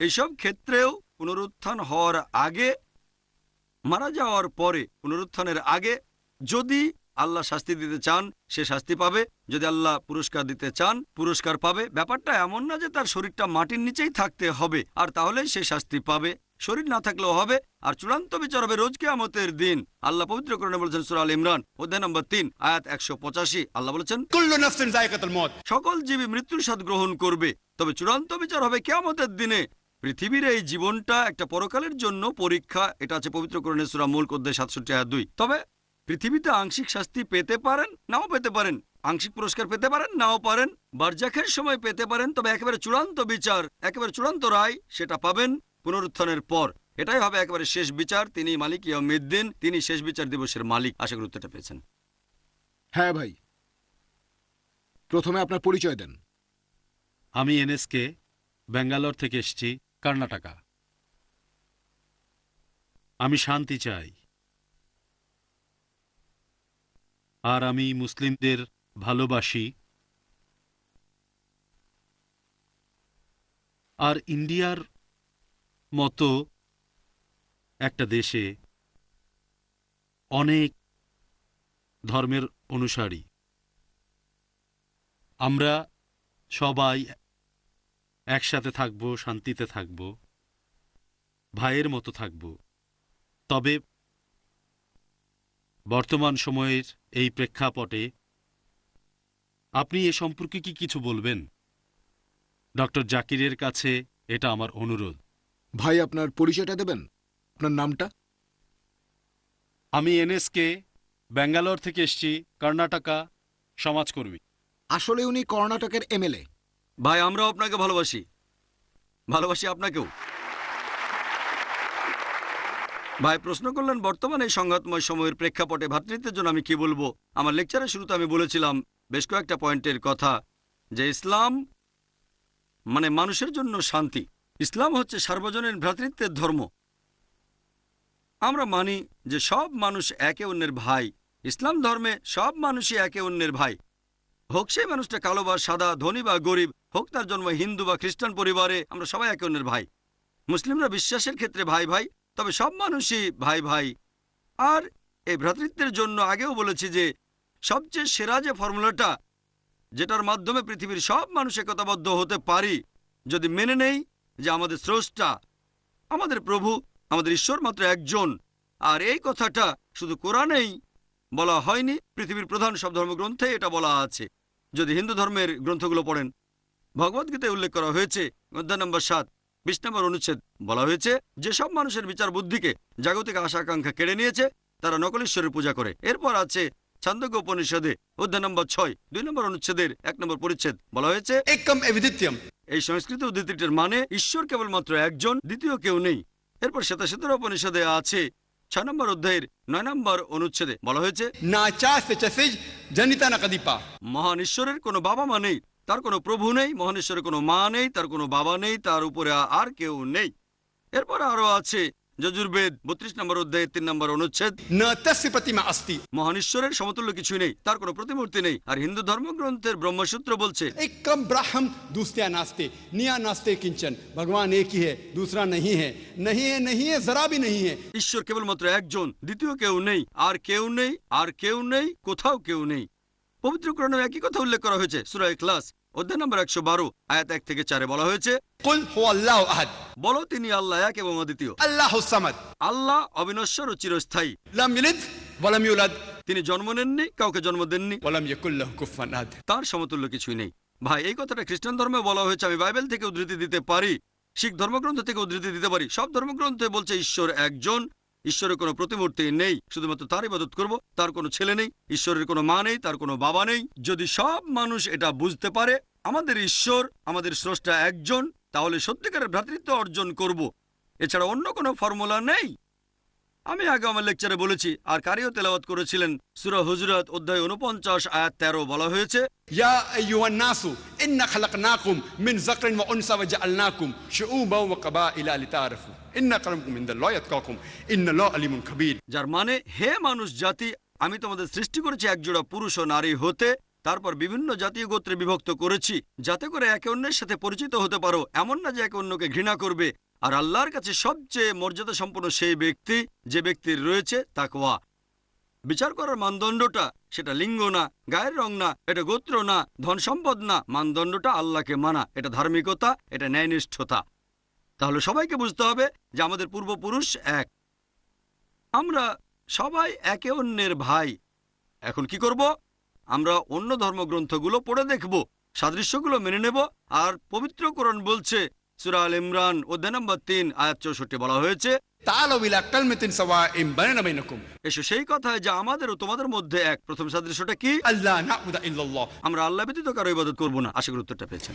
এইসব ক্ষেত্রেও পুনরুত্থান হওয়ার আগে, মারা যাওয়ার পরে, পুনরুত্থানের আগে যদি আল্লাহ শাস্তি দিতে চান সে শাস্তি পাবে, যদি আল্লাহ পুরস্কার দিতে চান পুরস্কার পাবে। ব্যাপারটা এমন না যে তার শরীরটা মাটির নিচেই থাকতে হবে আর তাহলে সে শাস্তি পাবে। শরীর না থাকলেও হবে, আর চূড়ান্ত বিচার হবে রোজ কিয়ামতের দিন। আল্লাহ পবিত্র কোরআনে বলেছেন সূরা আল ইমরান অধ্যায় নম্বর 3 আয়াত 185, আল্লাহ বলেছেন कुल्लु नफ्सिन जायकातुल मौत। সকল জীবী মৃত্যুর স্বাদ গ্রহণ করবে, তবে চূড়ান্ত বিচার হবে কিয়ামতের দিনে। পৃথিবীর এই জীবনটা একটা পরকালের জন্য পরীক্ষা, এটা আছে পবিত্র কোরআনের সূরা মুলক অধ্যায় 67 আয়াত 2। তবে পৃথিবীতে আংশিক শাস্তি পেতে পারেন, নাও পেতে পারেন, আংশিক পুরস্কার পেতে পারেন, নাও পারেন, বারজাখের সময় পেতে পারেন, তবে একেবারে চূড়ান্ত বিচার, একেবারে চূড়ান্ত রায় সেটা পাবেন পুনরুত্থানের পর। এটাই হবে একেবারে শেষ বিচার। তিনি মালিক ইয়াউমিদ্দিন, তিনি শেষ বিচার দিবসের মালিক। আশা করি উত্তরটা পেয়েছেন। হ্যাঁ ভাই, প্রথমে আপনার পরিচয় দেন। আমি এনএসকে, ব্যাঙ্গালোর থেকে এসেছি, কর্ণাটকা। আমি শান্তি চাই, আর আমি মুসলিমদের ভালোবাসি। আর ইন্ডিয়ার মতো একটা দেশে অনেক ধর্মের অনুসারী, আমরা সবাই একসাথে থাকব, শান্তিতে থাকব, ভাইয়ের মতো থাকব। তবে বর্তমান সময়ের এই প্রেক্ষাপটে আপনি এ সম্পর্কে কি কিছু বলবেন? ডক্টর জাকিরের কাছে এটা আমার অনুরোধ। ভাই আপনার পরিচয়টা দেবেন, আপনার নামটা? আমি এনএসকে, ব্যাঙ্গালোর থেকে এসেছি, কর্ণাটকা, সমাজকর্মী। আসলে উনি কর্ণাটকের এমএলএ। ভাই আমরাও আপনাকে ভালোবাসি, ভালোবাসি আপনাকেও। ভাই প্রশ্ন করলেন বর্তমানে এই সংঘাতময় সময়ের প্রেক্ষাপটে ভ্রাতৃত্বের জন্য আমি কি বলবো। আমার লেকচারের শুরুতে আমি বলেছিলাম বেশ কয়েকটা পয়েন্টের কথা, যে ইসলাম মানে মানুষের জন্য শান্তি। ইসলাম হচ্ছে সার্বজনীন ভ্রাতৃত্বের ধর্ম। আমরা মানি যে সব মানুষ একে অন্যের ভাই। ইসলাম ধর্মে সব মানুষই একে অন্যের ভাই, হোক সেই মানুষটা কালো বা সাদা, ধনী বা গরিব, হোক তার জন্ম হিন্দু বা খ্রিস্টান পরিবারে, আমরা সবাই একে অন্যের ভাই। মুসলিমরা বিশ্বাসের ক্ষেত্রে ভাই ভাই, তবে সব মানুষই ভাই ভাই। আর এই ভ্রাতৃত্বের জন্য আগেও বলেছি যে সবচেয়ে সেরা যে ফর্মুলাটা, যেটার মাধ্যমে পৃথিবীর সব মানুষ একতাবদ্ধ হতে পারি, যদি মেনে নেই যে আমাদের স্রষ্টা, আমাদের প্রভু, আমাদের ঈশ্বর মাত্র একজন। আর এই কথাটা শুধু কোরআনেই বলা হয়নি, পৃথিবীর প্রধান সব ধর্মগ্রন্থে এটা বলা আছে। যদি হিন্দু ধর্মের গ্রন্থগুলো পড়েন, ভগবদ্গীতায় উল্লেখ করা হয়েছে অধ্যায় নম্বর 7 20 নম্বর অনুচ্ছেদ, বলা হয়েছে যে সব মানুষের বিচার বুদ্ধিকে জাগতিক আশা আকাঙ্ক্ষা কেড়ে নিয়েছে, তারা নকল ঈশ্বরের পূজা করে। এরপর আছে ছান্দোগ্য উপনিষদে অধ্যায় নম্বর 6 2 নম্বর অনুচ্ছেদের 1 নম্বর পরিচ্ছেদ, বলা হয়েছে एकम एविदित्यम। এই সংস্কৃত উদ্ধৃতিটির মানে ঈশ্বর কেবলমাত্র একজন, দ্বিতীয় কেউ নেই। এরপর শ্বেতাশ্বতর উপনিষদে আছে 6 নম্বর অধ্যায়ের 9 নম্বর অনুচ্ছেদে, বলা হয়েছে नाचास्य चसिज जनिता न कदीपा। মহান ঈশ্বরের কোনো বাবা মা নেই, তার কোনো প্রভু নেই, মহান ঈশ্বরের কোনো মা নেই, তার কোনো বাবা নেই, তার উপরে আর কেউ নেই। এরপর আরো আছে যজুর্বেদ 32 নম্বর অধ্যায়ের 3 নম্বর অনুচ্ছেদ, न तस्य प्रतिमा अस्ति। মহান ঈশ্বরের সমতুল্য কিছুই নেই, তার কোনো প্রতিমূর্তি নেই। আর হিন্দু ধর্মগ্রন্থের ব্রহ্মসূত্র বলছে एकम ब्राह्म दूसत्या नास्ते निया नास्ते किंचन। भगवान एक ही है, दूसरा नहीं है, नहीं है, नहीं है, जरा भी नहीं है। ঈশ্বর কেবলমাত্র একজন, দ্বিতীয় কেউ নেই, আর কেউ নেই, আর কেউ নেই, কোথাও কেউ নেই। পবিত্র কোরআনে একই কথা উল্লেখ করা হয়েছে সূরা ইখলাস অধ্যায় নম্বর 112 আয়াত 1 থেকে 4 বলা হয়েছে कुल हुवा अल्लाहु अहद। বলো তিনি আল্লাহ এক এবং অদ্বিতীয়। अल्लाहु समद। আল্লাহ অবিনশ্বর ও চিরস্থায়ী। लम यलिद वलम यूलद তিনি জন্ম নেননি, কাউকে জন্ম দেননি, वलम यकुल लहु कुफुवन अहद। তার সমতুল্য কিছুই নেই। ভাই এই কথাটা খ্রিস্টান ধর্মে বলা হয়েছে, আমি বাইবেল থেকে উদ্ধৃতি দিতে পারি, শিখ ধর্মগ্রন্থ থেকে উদ্ধৃতি দিতে পারি। সব ধর্মগ্রন্থে বলছে ঈশ্বর একজন, ঈশ্বরের কোনো প্রতিমূর্তি নেই, শুধুমাত্র তার ইবাদত করব, তার কোনো ছেলে নেই, ঈশ্বরের কোনো মা নেই, তার কোনো বাবা নেই। যদি সব মানুষ এটা বুঝতে পারে আমাদের ঈশ্বর, আমাদের স্রষ্টা একজন, তাহলে সত্যিকারের ভ্রাতৃত্ব অর্জন করব। এছাড়া অন্য কোনো ফর্মুলা নেই। আমি আগে আমার লেকচারে বলেছি, আর কারিও তেলাওয়াত করেছিলেন সূরা হুজুরাত অধ্যায় 49 আয়াত 13 বলা হয়েছে या अय्युहा अन्नासु इन्ना खलकनाकुम मिन ज़करिन व उनसा व जअलनाकुम शुऊबा व क़बाइला लितारफू इन्ना अक्रमकुम इनदाल्लाहि अत्क़ाकुम इन्नल्लाहा अलीमुन खबीर। যার মানে হে মানুষ জাতি, আমি তোমাদের সৃষ্টি করেছি একজোড়া পুরুষ ও নারী হতে, তারপর বিভিন্ন জাতীয় গোত্রে বিভক্ত করেছি, যাতে করে একে অন্যের সাথে পরিচিত হতে পারো। এমন না যে একে অন্যকে ঘৃণা করবে। আর আল্লাহর কাছে সবচেয়ে মর্যাদা সম্পন্ন সেই ব্যক্তি যে ব্যক্তির রয়েছে তাকওয়া। বিচার করার মানদণ্ডটা সেটা লিঙ্গ না, গায়ের রং না, এটা গোত্র না, ধন সম্পদ না, মানদণ্ডটা আল্লাহকে মানা, এটা ধার্মিকতা, এটা ন্যায়নিষ্ঠতা। তাহলে সবাইকে বুঝতে হবে যে আমাদের পূর্বপুরুষ এক, আমরা সবাই একে অন্যের ভাই। এখন কি করব? আমরা অন্য ধর্মগ্রন্থগুলো পড়ে দেখব, সাদৃশ্যগুলো মেনে নেব। আর পবিত্র কোরআন বলছে, সূরা আল ইমরান অধ্যায় নম্বর 3 আয়াত 64 বলা হয়েছে, تعالوا إلى كلمة سواء بيننا وبينكم এসো সেই কথায় যা আমাদের ও তোমাদের মধ্যে এক। প্রথম সাদৃশ্যটা কি? ألا نعبد إلا الله। আমরা আল্লাহ ব্যতীত কারো ইবাদত করব না। আশা করি উত্তরটা পেয়েছেন।